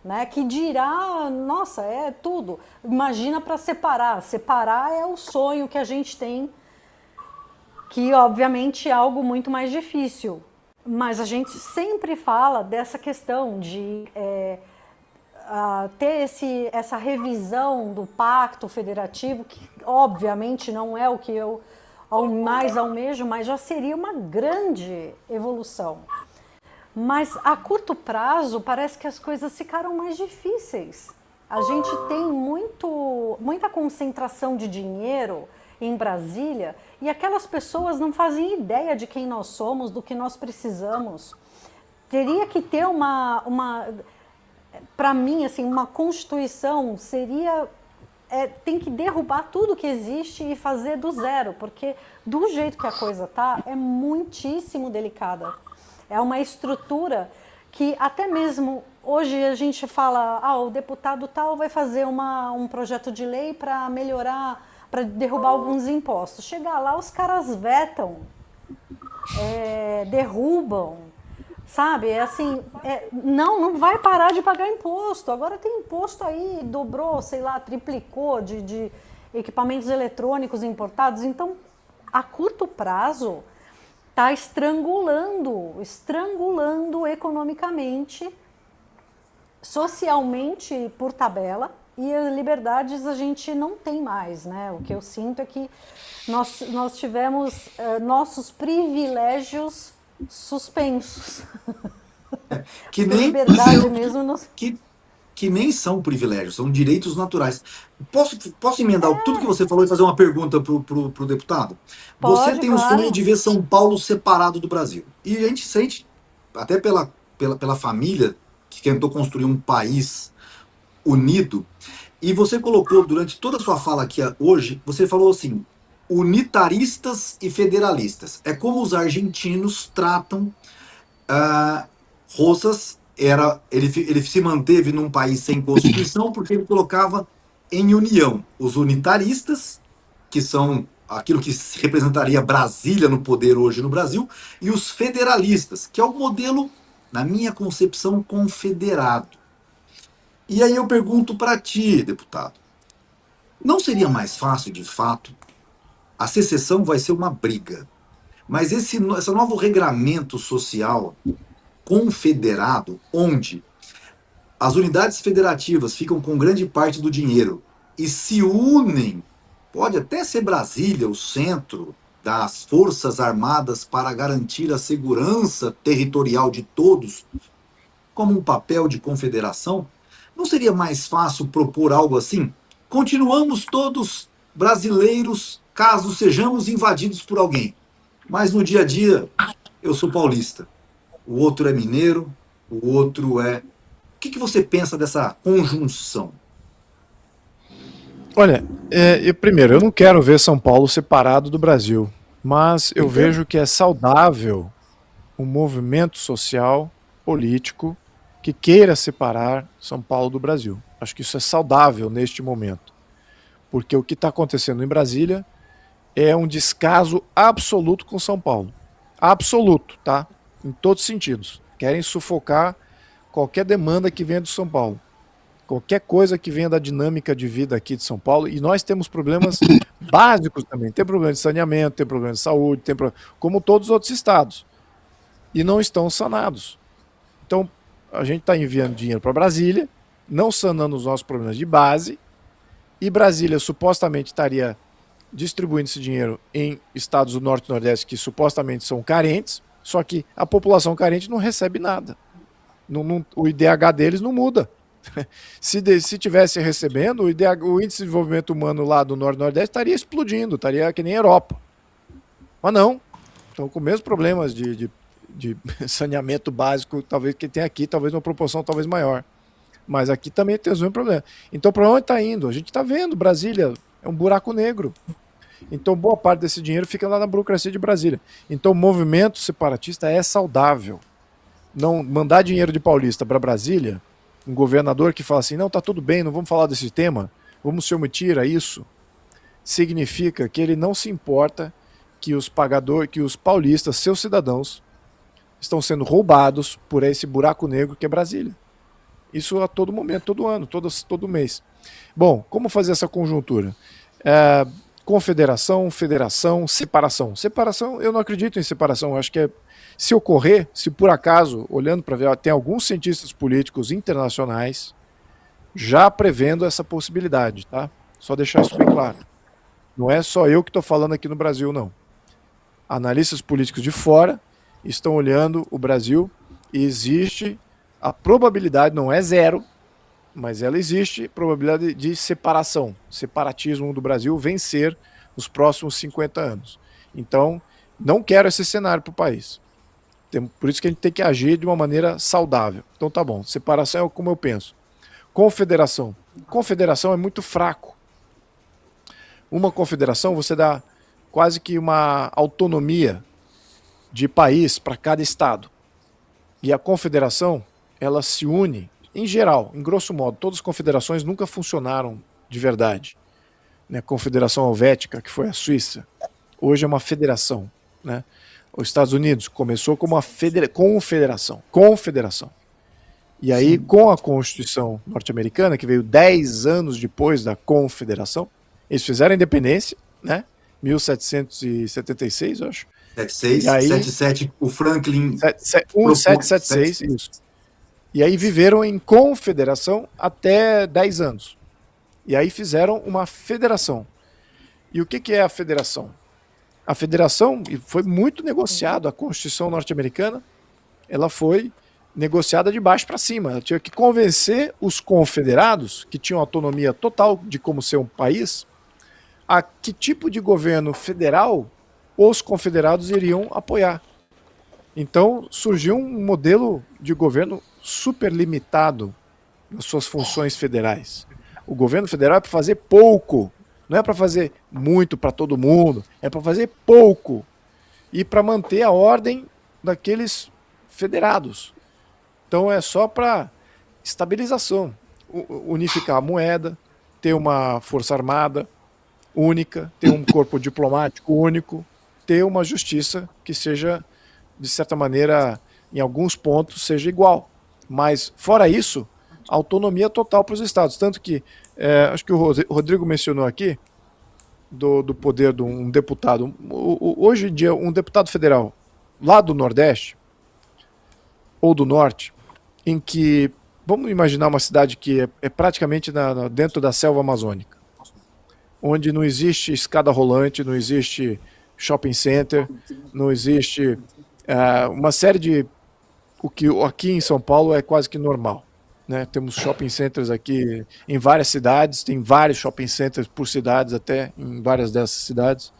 Né? Que dirá, nossa, é tudo. Imagina para separar. Separar é o sonho que a gente tem, que obviamente é algo muito mais difícil, mas a gente sempre fala dessa questão de ter essa revisão do pacto federativo, que obviamente não é o que eu mais almejo, mas já seria uma grande evolução. Mas a curto prazo parece que as coisas ficaram mais difíceis. A gente tem muita concentração de dinheiro em Brasília e aquelas pessoas não fazem ideia de quem nós somos, do que nós precisamos. Teria que ter para mim, assim, uma constituição seria... tem que derrubar tudo que existe e fazer do zero, porque do jeito que a coisa tá, é muitíssimo delicada. É uma estrutura que até mesmo hoje a gente fala, o deputado tal vai fazer um projeto de lei para melhorar, para derrubar alguns impostos. Chegar lá, os caras vetam, derrubam, sabe? Não vai parar de pagar imposto. Agora tem imposto aí, dobrou, sei lá, triplicou de equipamentos eletrônicos importados. Então, a curto prazo, está estrangulando economicamente, socialmente por tabela, e as liberdades a gente não tem mais, né? O que eu sinto é que nós tivemos nossos privilégios suspensos. Que nem, liberdade mesmo que nem são privilégios, são direitos naturais. Posso emendar tudo que você falou e fazer uma pergunta pro deputado? Você tem o sonho de ver São Paulo separado do Brasil. E a gente sente, até pela família, que tentou construir um país unido. E você colocou, durante toda a sua fala aqui hoje, você falou assim, unitaristas e federalistas. É como os argentinos tratam Rosas. Ele se manteve num país sem constituição porque ele colocava em união os unitaristas, que são aquilo que representaria Brasília no poder hoje no Brasil, e os federalistas, que é o modelo, na minha concepção, confederado. E aí eu pergunto para ti, deputado, não seria mais fácil, de fato, a secessão vai ser uma briga, mas esse novo regramento social confederado, onde as unidades federativas ficam com grande parte do dinheiro e se unem, pode até ser Brasília, o centro das Forças Armadas para garantir a segurança territorial de todos, como um papel de confederação, não seria mais fácil propor algo assim? Continuamos todos brasileiros caso sejamos invadidos por alguém, mas no dia a dia eu sou paulista, o outro é mineiro, o outro é. O que você pensa dessa conjunção? Olha, primeiro, eu não quero ver São Paulo separado do Brasil, mas eu Entendo. vejo que é saudável um movimento social, político, que queira separar São Paulo do Brasil. Acho que isso é saudável neste momento, porque o que está acontecendo em Brasília é um descaso absoluto com São Paulo. Absoluto, tá? Em todos os sentidos. Querem sufocar qualquer demanda que venha de São Paulo. Qualquer coisa que venha da dinâmica de vida aqui de São Paulo, e nós temos problemas básicos também. Tem problema de saneamento, tem problema de saúde, como todos os outros estados. E não estão sanados. Então, a gente está enviando dinheiro para Brasília, não sanando os nossos problemas de base, e Brasília supostamente estaria distribuindo esse dinheiro em estados do Norte e Nordeste que supostamente são carentes, só que a população carente não recebe nada. O IDH deles não muda. Se tivesse recebendo, o índice de desenvolvimento humano lá do Norte e Nordeste estaria explodindo, estaria que nem a Europa. Mas não. Estão com os mesmos problemas de saneamento básico, talvez que tem aqui, talvez numa proporção talvez maior. Mas aqui também tem os mesmos problemas. Então, para onde está indo? A gente está vendo, Brasília é um buraco negro. Então, boa parte desse dinheiro fica lá na burocracia de Brasília. Então, o movimento separatista é saudável. Não mandar dinheiro de paulista para Brasília, um governador que fala assim, não, tá tudo bem, não vamos falar desse tema, vamos se omitir a isso, significa que ele não se importa que os paulistas, seus cidadãos, estão sendo roubados por esse buraco negro que é Brasília. Isso a todo momento, todo ano, todo mês. Bom, como fazer essa conjuntura? Confederação, federação, separação. Separação, eu não acredito em separação. Eu acho que se ocorrer, se por acaso, olhando para ver, tem alguns cientistas políticos internacionais já prevendo essa possibilidade, tá? Só deixar isso bem claro. Não é só eu que estou falando aqui no Brasil, não. Analistas políticos de fora estão olhando o Brasil e existe a probabilidade, não é zero, mas ela existe, probabilidade de separatismo do Brasil vencer nos próximos 50 anos. Então, não quero esse cenário para o país. Por isso que a gente tem que agir de uma maneira saudável. Então tá bom, separação é como eu penso. Confederação. Confederação é muito fraco. Uma confederação você dá quase que uma autonomia de país para cada estado. E a confederação, ela se une. Em geral, em grosso modo, todas as confederações nunca funcionaram de verdade. Né? A Confederação Helvética, que foi a Suíça, hoje é uma federação. Né? Os Estados Unidos começou como uma confederação. E aí, com a Constituição norte-americana, que veio 10 anos depois da Confederação, eles fizeram a independência, né? 1776, eu acho. 76, e aí, 77, o Franklin... 1776, isso. E aí viveram em confederação até 10 anos. E aí fizeram uma federação. E o que é a federação? A federação, e foi muito negociado, a Constituição norte-americana, ela foi negociada de baixo para cima. Ela tinha que convencer os confederados, que tinham autonomia total de como ser um país, a que tipo de governo federal os confederados iriam apoiar. Então surgiu um modelo de governo super limitado nas suas funções federais. O governo federal é para fazer pouco, não é para fazer muito para todo mundo, é para fazer pouco e para manter a ordem daqueles federados. Então é só para estabilização, unificar a moeda, ter uma força armada única, ter um corpo diplomático único, ter uma justiça que seja, de certa maneira, em alguns pontos, seja igual. Mas, fora isso, autonomia total para os estados. Tanto que, acho que o Rodrigo mencionou aqui, do poder de um deputado. Hoje em dia, um deputado federal lá do Nordeste, ou do norte, em que, vamos imaginar uma cidade que é praticamente dentro da selva amazônica, onde não existe escada rolante, não existe shopping center, não existe uma série de... O que aqui em São Paulo é quase que normal. Né? Temos shopping centers aqui em várias cidades, tem vários shopping centers por cidades até, em várias dessas cidades.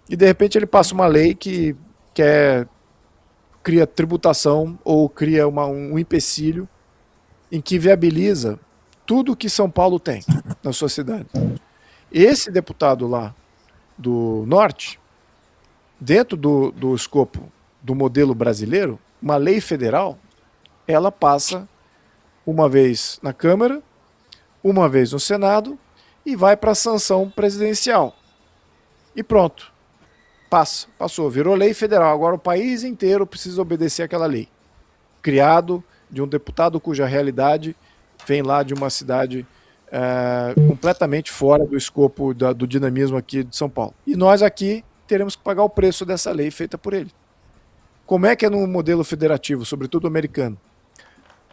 E de repente ele passa uma lei que cria tributação ou cria um empecilho em que viabiliza tudo que São Paulo tem na sua cidade. Esse deputado lá do norte, dentro do escopo do modelo brasileiro, uma lei federal, ela passa uma vez na Câmara, uma vez no Senado e vai para a sanção presidencial. E pronto. Passou, virou lei federal. Agora o país inteiro precisa obedecer àquela lei. Criado de um deputado cuja realidade vem lá de uma cidade completamente fora do escopo do dinamismo aqui de São Paulo. E nós aqui teremos que pagar o preço dessa lei feita por ele. Como é que é no modelo federativo, sobretudo americano?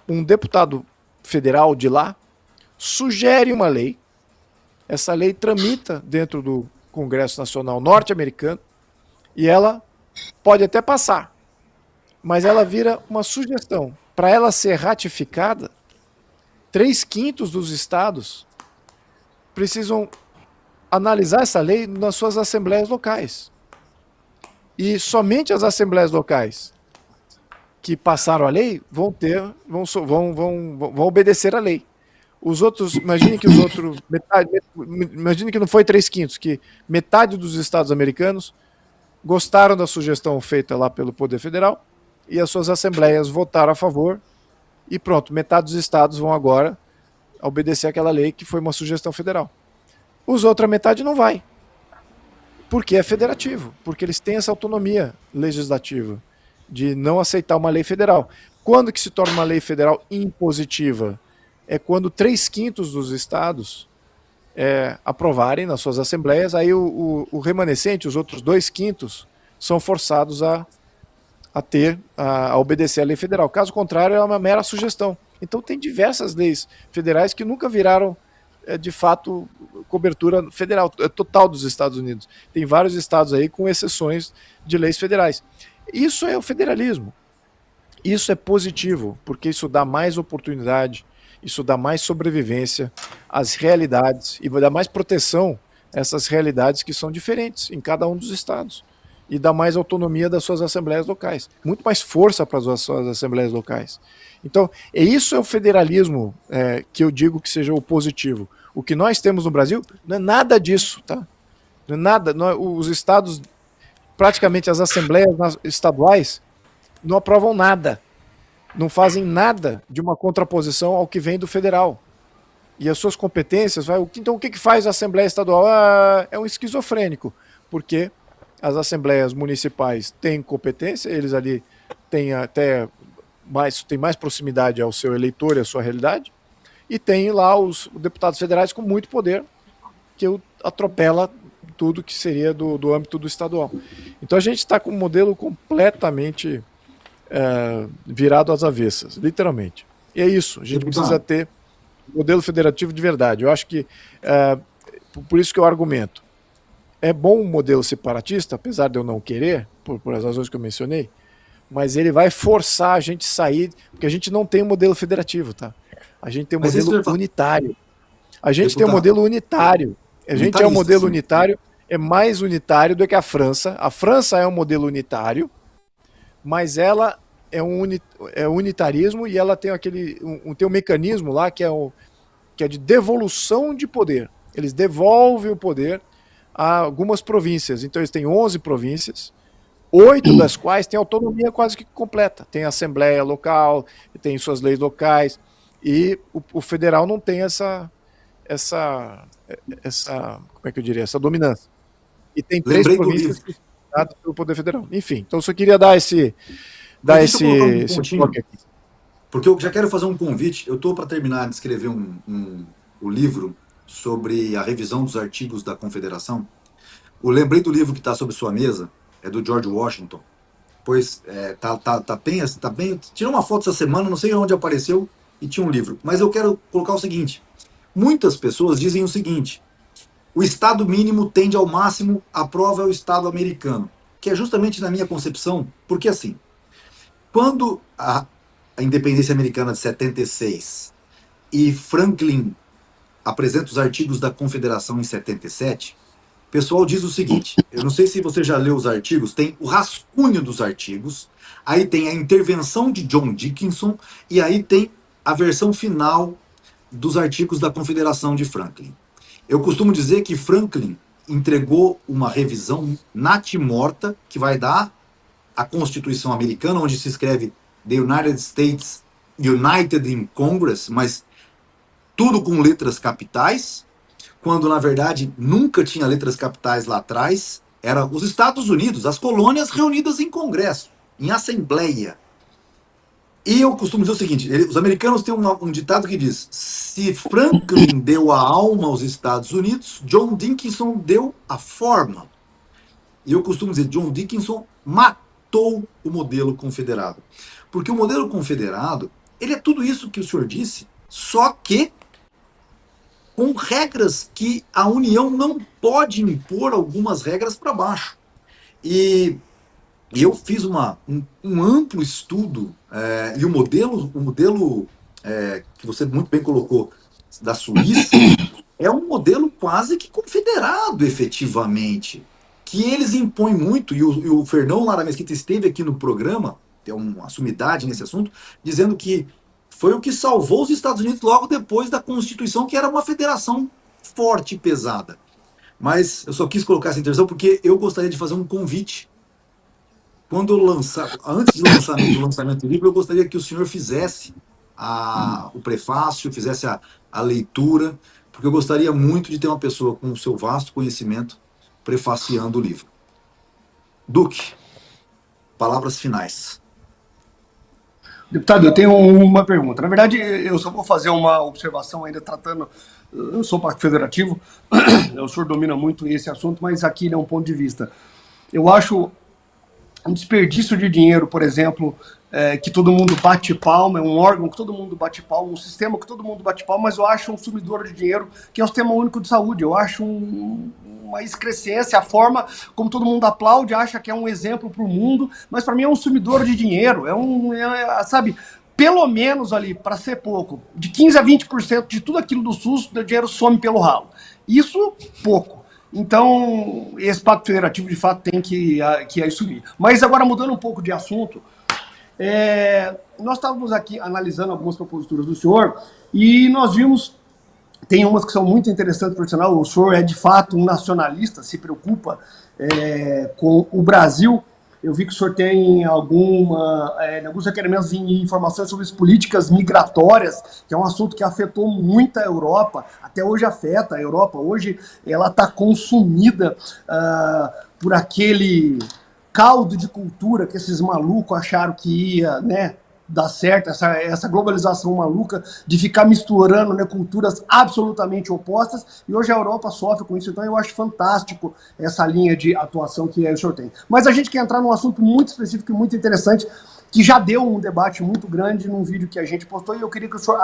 Um deputado federal de lá sugere uma lei, essa lei tramita dentro do Congresso Nacional norte-americano e ela pode até passar, mas ela vira uma sugestão. Para ela ser ratificada, 3/5 dos estados precisam analisar essa lei nas suas assembleias locais. E somente as assembleias locais que passaram a lei vão obedecer a lei. Os outros, imagine que imagine que não foi 3/5, que metade dos estados americanos gostaram da sugestão feita lá pelo Poder Federal e as suas assembleias votaram a favor e pronto, metade dos estados vão agora obedecer aquela lei que foi uma sugestão federal. Os outra metade não vai. Porque é federativo, porque eles têm essa autonomia legislativa de não aceitar uma lei federal. Quando que se torna uma lei federal impositiva? É quando 3/5 dos estados aprovarem nas suas assembleias, aí o remanescente, os outros 2/5, são forçados a obedecer à lei federal. Caso contrário, é uma mera sugestão. Então tem diversas leis federais que nunca viraram de fato cobertura federal, total dos Estados Unidos. Tem vários estados aí com exceções de leis federais. Isso é o federalismo. Isso é positivo, porque isso dá mais oportunidade, isso dá mais sobrevivência às realidades e vai dar mais proteção a essas realidades que são diferentes em cada um dos estados. E dá mais autonomia das suas assembleias locais. Muito mais força para as suas assembleias locais. Então, isso é o federalismo que eu digo que seja o positivo. O que nós temos no Brasil não é nada disso, tá? Não é nada. Os estados, praticamente as assembleias estaduais, não aprovam nada. Não fazem nada de uma contraposição ao que vem do federal. E as suas competências, então o que faz a Assembleia Estadual? É um esquizofrênico, porque as assembleias municipais têm competência, eles ali têm até mais proximidade ao seu eleitor e à sua realidade, e tem lá os deputados federais com muito poder, que atropela tudo que seria do âmbito do estadual. Então a gente está com um modelo completamente virado às avessas, literalmente. E é isso, a gente precisa ter um modelo federativo de verdade. Eu acho que, por isso que eu argumento, é bom um modelo separatista, apesar de eu não querer, por as razões que eu mencionei, mas ele vai forçar a gente a sair, porque a gente não tem um modelo federativo, tá? A gente tem um modelo unitário. A gente tem um modelo unitário. A gente é um modelo unitário, é mais unitário do que a França. A França é um modelo unitário, mas ela é unitarismo e ela tem tem um mecanismo lá que é de devolução de poder. Eles devolvem o poder a algumas províncias. Então eles têm 11 províncias, 8 das quais têm autonomia quase que completa. Tem assembleia local, tem suas leis locais, e o federal não tem essa como é que eu diria, essa dominância. E tem 3 províncias que são dadas pelo Poder Federal. Enfim, então eu só queria dar esse toque aqui. Porque eu já quero fazer um convite. Eu estou para terminar de escrever o livro sobre a revisão dos artigos da Confederação. Eu lembrei do livro que está sobre sua mesa, é do George Washington. Pois tá bem. Tirei uma foto essa semana, não sei onde apareceu, e tinha um livro. Mas eu quero colocar o seguinte: muitas pessoas dizem o seguinte: o Estado mínimo tende ao máximo, a prova é o Estado americano, que é justamente na minha concepção, porque assim, quando a independência americana de 76 e Franklin apresenta os artigos da Confederação em 77, o pessoal diz o seguinte: eu não sei se você já leu os artigos, tem o rascunho dos artigos, aí tem a intervenção de John Dickinson, e aí tem a versão final dos artigos da Confederação de Franklin. Eu costumo dizer que Franklin entregou uma revisão natimorta que vai dar a Constituição americana, onde se escreve The United States United in Congress, mas tudo com letras capitais, quando na verdade nunca tinha letras capitais lá atrás. Era os Estados Unidos, as colônias reunidas em congresso, em assembleia. E eu costumo dizer o seguinte: os americanos têm um ditado que diz: se Franklin deu a alma aos Estados Unidos, John Dickinson deu a forma. E eu costumo dizer: John Dickinson matou o modelo confederado. Porque o modelo confederado, ele é tudo isso que o senhor disse, só que com regras que a União não pode impor algumas regras para baixo. E eu fiz um amplo estudo, e o modelo que você muito bem colocou, da Suíça, é um modelo quase que confederado, efetivamente, que eles impõem muito, e o Fernão Lara Mesquita esteve aqui no programa, tem uma sumidade nesse assunto, dizendo que foi o que salvou os Estados Unidos logo depois da Constituição, que era uma federação forte e pesada. Mas eu só quis colocar essa intervenção porque eu gostaria de fazer um convite. Quando eu lançar, antes do lançamento do livro, eu gostaria que o senhor fizesse o prefácio, fizesse a leitura, porque eu gostaria muito de ter uma pessoa com o seu vasto conhecimento prefaciando o livro. Duque, palavras finais. Deputado, eu tenho uma pergunta. Na verdade, eu só vou fazer uma observação ainda tratando. Eu sou pacto federativo, o senhor domina muito esse assunto, mas aqui é um ponto de vista. Eu acho um desperdício de dinheiro, por exemplo, que todo mundo bate palma, é um órgão que todo mundo bate palma, um sistema que todo mundo bate palma, mas eu acho um sumidor de dinheiro, que é o Sistema Único de Saúde. Eu acho uma excrescência, a forma como todo mundo aplaude, acha que é um exemplo para o mundo, mas para mim é um sumidor de dinheiro, sabe, pelo menos ali, para ser pouco, de 15% a 20% de tudo aquilo do SUS, o dinheiro some pelo ralo. Isso, pouco. Então, esse pacto federativo, de fato, tem que assumir. Mas agora, mudando um pouco de assunto, nós estávamos aqui analisando algumas proposituras do senhor e nós vimos, tem umas que são muito interessantes, por sinal, o senhor é de fato um nacionalista, se preocupa com o Brasil. Eu vi que o senhor tem alguns requerimentos em informações sobre as políticas migratórias, que é um assunto que afetou muito a Europa, até hoje afeta a Europa. Hoje ela está consumida por aquele caldo de cultura que esses malucos acharam que ia, né, dar certo, essa globalização maluca de ficar misturando, né, culturas absolutamente opostas, e hoje a Europa sofre com isso. Então eu acho fantástico essa linha de atuação que o senhor tem. Mas a gente quer entrar num assunto muito específico e muito interessante, que já deu um debate muito grande num vídeo que a gente postou, e eu queria que o senhor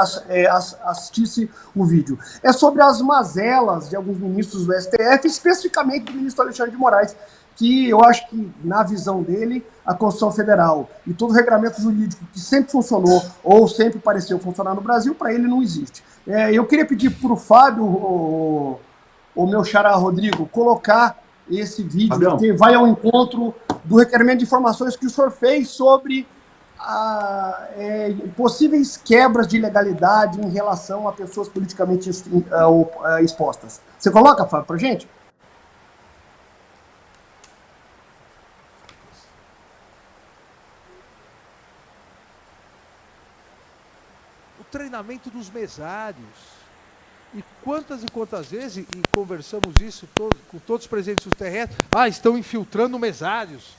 assistisse o vídeo. É sobre as mazelas de alguns ministros do STF, especificamente do ministro Alexandre de Moraes, que eu acho que, na visão dele, a Constituição Federal e todo o regramento jurídico que sempre funcionou ou sempre pareceu funcionar no Brasil, para ele não existe. Eu queria pedir para o Fábio, o meu xará Rodrigo, colocar esse vídeo, Fabião, que vai ao encontro do requerimento de informações que o senhor fez sobre possíveis quebras de legalidade em relação a pessoas politicamente expostas. Você coloca, Fábio, para a gente? Treinamento dos mesários. E quantas vezes, e conversamos isso com todos os presentes do terreno, estão infiltrando mesários.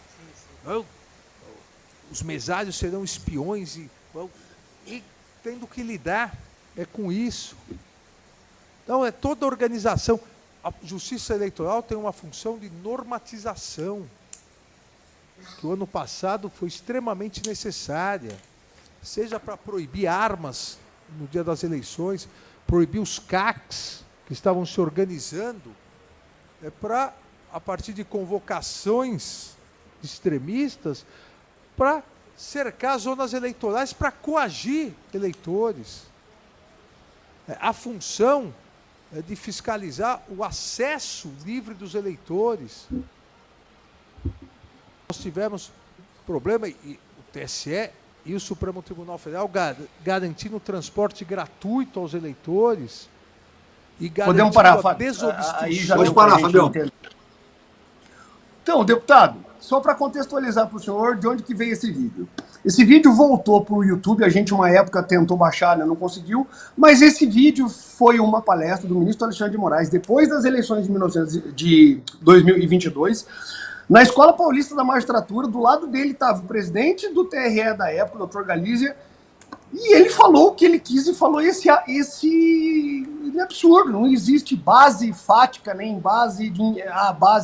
Os mesários serão espiões e tendo que lidar com isso. Então, toda a organização. A Justiça Eleitoral tem uma função de normatização. que o ano passado foi extremamente necessária, seja para proibir armas no dia das eleições, proibir os CACs que estavam se organizando, para, a partir de convocações extremistas, para cercar zonas eleitorais, para coagir eleitores. A função é de fiscalizar o acesso livre dos eleitores. Nós tivemos problema, e o TSE e o Supremo Tribunal Federal garantindo o transporte gratuito aos eleitores e Podemos garantindo parar, a Fábio? desobstrução. Aí já Pode deu pra parar, gente Fabião. entender. Então, deputado, só para contextualizar para o senhor de onde que veio esse vídeo. Esse vídeo voltou para o YouTube, a gente uma época tentou baixar, né, não conseguiu, mas esse vídeo foi uma palestra do ministro Alexandre de Moraes, depois das eleições de 2022, na Escola Paulista da Magistratura. Do lado dele estava o presidente do TRE da época, o Dr. Galizia, e ele falou o que ele quis e falou esse absurdo. Não existe base fática, nem base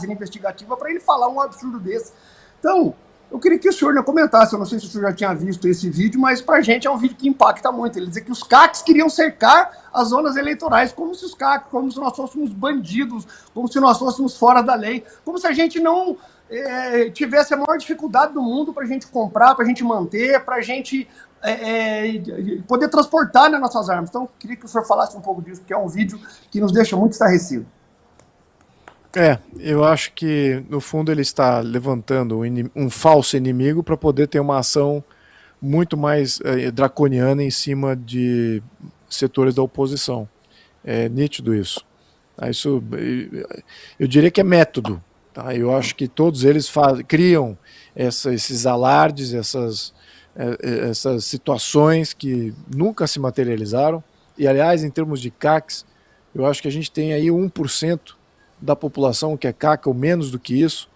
investigativa para ele falar um absurdo desse. Então, eu queria que o senhor comentasse, eu não sei se o senhor já tinha visto esse vídeo, mas para a gente é um vídeo que impacta muito. Ele diz que os CACs queriam cercar as zonas eleitorais, como se nós fôssemos bandidos, como se nós fôssemos fora da lei, como se a gente não tivesse a maior dificuldade do mundo para a gente comprar, para a gente manter, para a gente poder transportar, né, nossas armas. Então, queria que o senhor falasse um pouco disso, porque é um vídeo que nos deixa muito estarrecido. Eu acho que, no fundo, ele está levantando um falso inimigo para poder ter uma ação muito mais draconiana em cima de setores da oposição. É nítido isso. Eu diria que é método. Tá? Eu acho que todos eles criam esses alardes, essas situações que nunca se materializaram. E, aliás, em termos de CACs, eu acho que a gente tem aí 1% da população que é CAC, ou menos do que isso,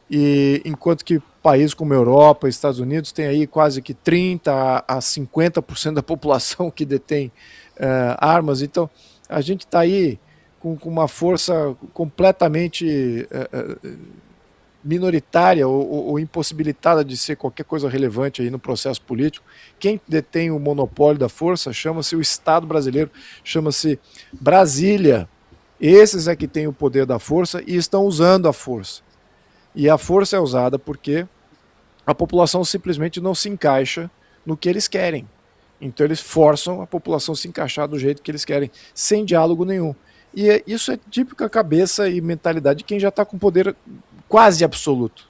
e enquanto que países como Europa, Estados Unidos, tem aí quase que 30% a 50% da população que detém armas. Então, a gente está aí com uma força completamente minoritária ou impossibilitada de ser qualquer coisa relevante aí no processo político. Quem detém o monopólio da força chama-se o Estado brasileiro, chama-se Brasília. Esses é que têm o poder da força e estão usando a força. E a força é usada porque a população simplesmente não se encaixa no que eles querem. Então eles forçam a população a se encaixar do jeito que eles querem, sem diálogo nenhum. E isso é típica cabeça e mentalidade de quem já está com poder quase absoluto.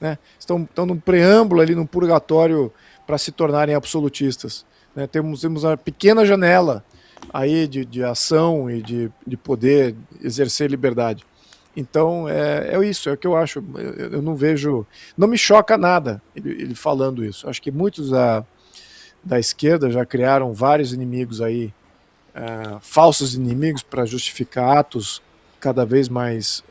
Né? Estão num preâmbulo ali, num purgatório para se tornarem absolutistas. Né? Temos uma pequena janela aí de ação e de poder exercer liberdade. Então é isso, é o que eu acho. Eu não vejo, não me choca nada ele falando isso. Acho que muitos da esquerda já criaram vários inimigos aí, falsos inimigos, para justificar atos cada vez mais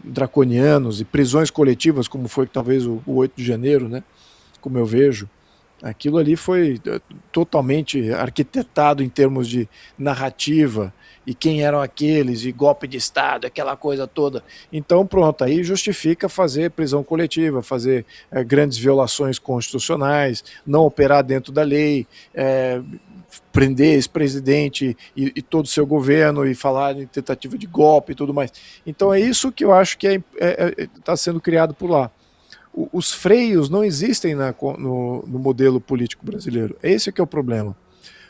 draconianos e prisões coletivas, como foi talvez o 8 de janeiro, né? Como eu vejo. Aquilo ali foi totalmente arquitetado em termos de narrativa, e quem eram aqueles, e golpe de Estado, aquela coisa toda. Então pronto, aí justifica fazer prisão coletiva, fazer grandes violações constitucionais, não operar dentro da lei, prender ex-presidente e todo o seu governo e falar em tentativa de golpe e tudo mais. Então é isso que eu acho que está sendo criado por lá. Os freios não existem no modelo político brasileiro. Esse que é o problema.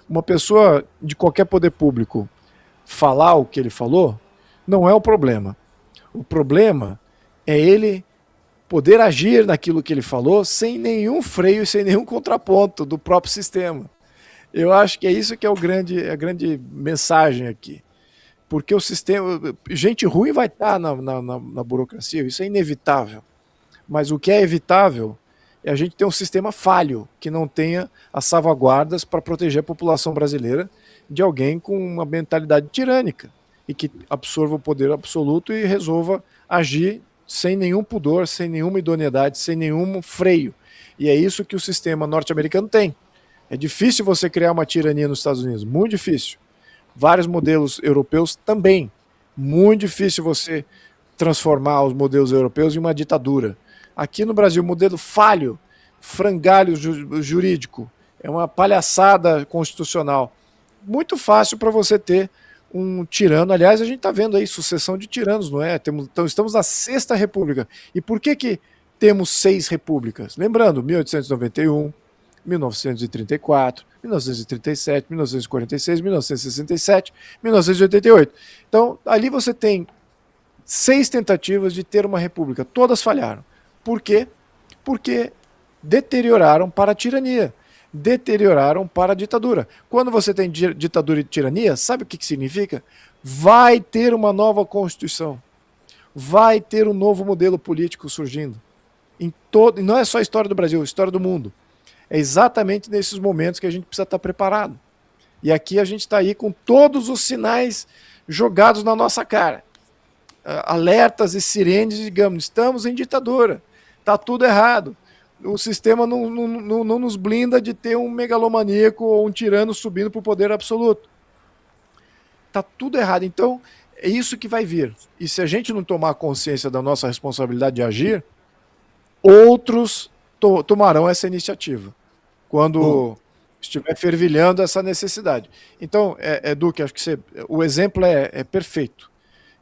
Uma pessoa de qualquer poder público falar o que ele falou não é o problema. O problema é ele poder agir naquilo que ele falou sem nenhum freio e sem nenhum contraponto do próprio sistema. Eu acho que é isso que é a grande mensagem aqui. Porque o sistema... Gente ruim vai estar na burocracia, isso é inevitável. Mas o que é evitável é a gente ter um sistema falho, que não tenha as salvaguardas para proteger a população brasileira de alguém com uma mentalidade tirânica e que absorva o poder absoluto e resolva agir sem nenhum pudor, sem nenhuma idoneidade, sem nenhum freio. E é isso que o sistema norte-americano tem. É difícil você criar uma tirania nos Estados Unidos, muito difícil. Vários modelos europeus também. Muito difícil você transformar os modelos europeus em uma ditadura. Aqui no Brasil, modelo falho, frangalho jurídico, é uma palhaçada constitucional. Muito fácil para você ter um tirano. Aliás, a gente está vendo aí sucessão de tiranos, não é? Então, estamos na sexta república. E por que temos 6 repúblicas? Lembrando, 1891, 1934, 1937, 1946, 1967, 1988. Então, ali você tem 6 tentativas de ter uma república. Todas falharam. Por quê? Porque deterioraram para a tirania, deterioraram para a ditadura. Quando você tem ditadura e tirania, sabe o que significa? Vai ter uma nova Constituição, vai ter um novo modelo político surgindo. E não é só a história do Brasil, é a história do mundo. É exatamente nesses momentos que a gente precisa estar preparado. E aqui a gente está aí com todos os sinais jogados na nossa cara. Alertas e sirenes, digamos, estamos em ditadura, está tudo errado. O sistema não nos blinda de ter um megalomaníaco ou um tirano subindo para o poder absoluto. Está tudo errado. Então, é isso que vai vir. E se a gente não tomar consciência da nossa responsabilidade de agir, outros tomarão essa iniciativa, quando estiver fervilhando essa necessidade. Então, Duque, acho que o exemplo é perfeito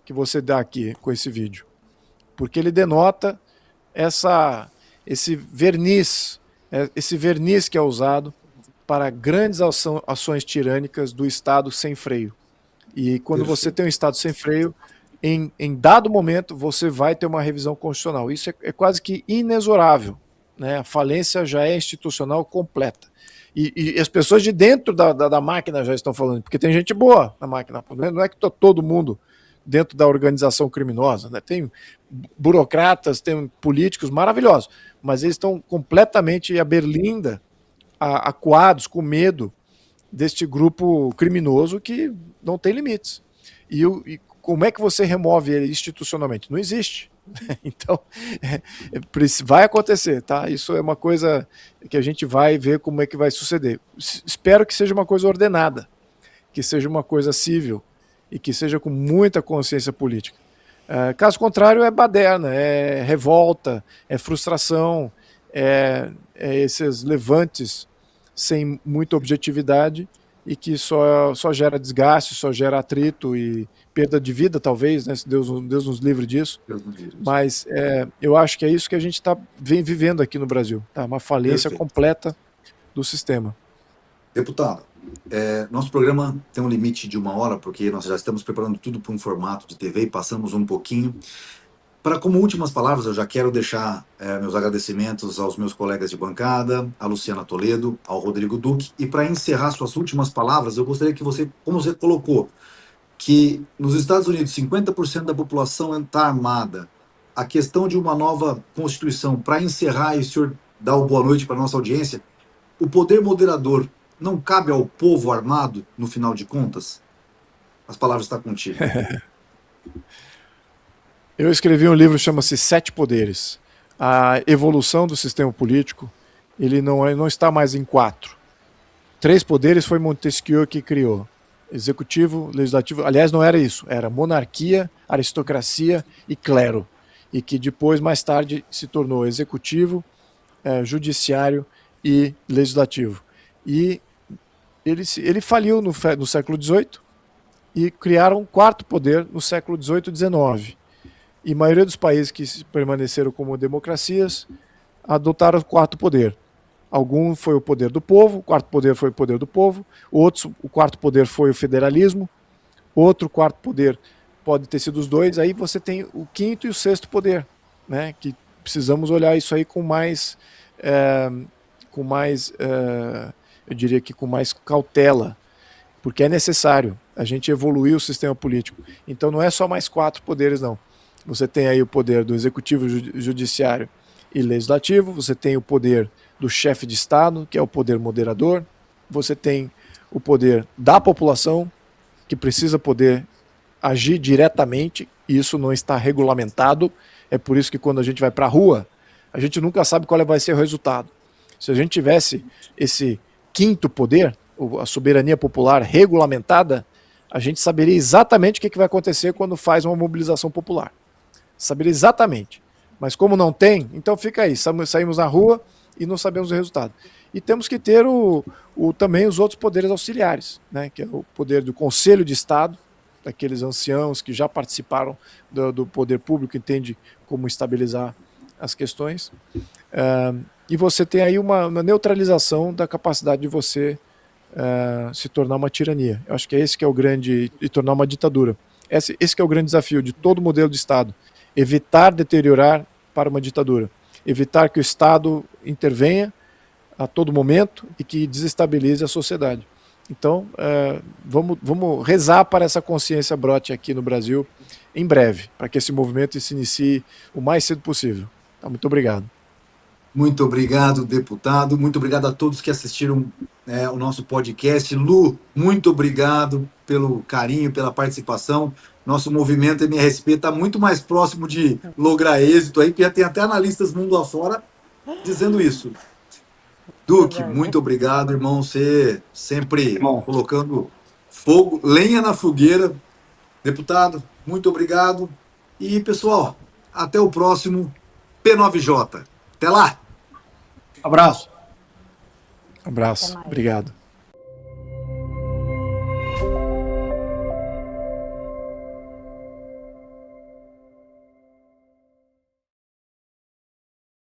que você dá aqui com esse vídeo, porque ele denota esse verniz que é usado para grandes ações tirânicas do Estado sem freio. E quando você tem um Estado sem freio, em dado momento, você vai ter uma revisão constitucional. Isso é quase que inexorável, né? A falência já é institucional completa. E as pessoas de dentro da máquina já estão falando, porque tem gente boa na máquina, não é que todo mundo dentro da organização criminosa, né? Tem burocratas, tem políticos maravilhosos, mas eles estão completamente à berlinda, acuados, com medo deste grupo criminoso que não tem limites. E como é que você remove ele institucionalmente? Não existe. Então, vai acontecer, tá? Isso é uma coisa que a gente vai ver como é que vai suceder. Espero que seja uma coisa ordenada, que seja uma coisa cível e que seja com muita consciência política. Caso contrário, é baderna, é revolta, é frustração, é esses levantes sem muita objetividade e que só gera desgaste, só gera atrito e perda de vida, talvez, né? Se Deus nos livre disso. Mas eu acho que é isso que a gente vem vivendo aqui no Brasil. Tá? Uma falência completa do sistema. Deputado, nosso programa tem um limite de 1 hora, porque nós já estamos preparando tudo para um formato de TV e passamos um pouquinho. Como últimas palavras, eu já quero deixar meus agradecimentos aos meus colegas de bancada, a Luciana Toledo, ao Rodrigo Duque, e para encerrar suas últimas palavras, eu gostaria que você, como você colocou, que nos Estados Unidos 50% da população está armada, a questão de uma nova Constituição, para encerrar e o senhor dar uma boa noite para a nossa audiência, o poder moderador não cabe ao povo armado, no final de contas? As palavras estão contigo. Eu escrevi um livro que chama-se 7 Poderes. A evolução do sistema político, ele não está mais em 4. 3 poderes foi Montesquieu que criou. Executivo, legislativo, aliás não era isso, era monarquia, aristocracia e clero. E que depois, mais tarde, se tornou executivo, judiciário e legislativo. E ele faliu no século XVIII e criaram um 4º poder no século XVIII e XIX. E a maioria dos países que permaneceram como democracias adotaram o 4º poder. Algum foi o poder do povo, o 4º poder foi o poder do povo, o 4º poder foi o federalismo, outro 4º poder pode ter sido os 2, aí você tem o 5º e o 6º poder, né? Que precisamos olhar isso aí com mais, eu diria que com mais cautela, porque é necessário a gente evoluir o sistema político. Então não é só mais 4 poderes, não. Você tem aí o poder do executivo, judiciário e legislativo, você tem o poder do chefe de Estado, que é o poder moderador, você tem o poder da população, que precisa poder agir diretamente, e isso não está regulamentado, é por isso que quando a gente vai para a rua, a gente nunca sabe qual vai ser o resultado. Se a gente tivesse esse 5º poder, a soberania popular regulamentada, a gente saberia exatamente o que vai acontecer quando faz uma mobilização popular. Saberia exatamente. Mas como não tem, então fica aí, saímos na rua e não sabemos o resultado. E temos que ter também os outros poderes auxiliares, né, que é o poder do Conselho de Estado, daqueles anciãos que já participaram do poder público, entende como estabilizar as questões. E você tem aí uma neutralização da capacidade de você se tornar uma tirania. Eu acho que é esse que é o grande, e tornar uma ditadura. Esse que é o grande desafio de todo modelo de Estado. Evitar deteriorar para uma ditadura. Evitar que o Estado intervenha a todo momento e que desestabilize a sociedade. Então, vamos rezar para essa consciência brote aqui no Brasil em breve, para que esse movimento se inicie o mais cedo possível. Então, muito obrigado. Muito obrigado, deputado. Muito obrigado a todos que assistiram o nosso podcast. Lu, muito obrigado pelo carinho, pela participação. Nosso movimento MRSP está muito mais próximo de lograr êxito aí, porque tem até analistas mundo afora dizendo isso. Duque, muito obrigado, irmão. Você sempre colocando fogo, lenha na fogueira. Deputado, muito obrigado. E, pessoal, até o próximo P9J. Até lá! Abraço. Abraço. Obrigado.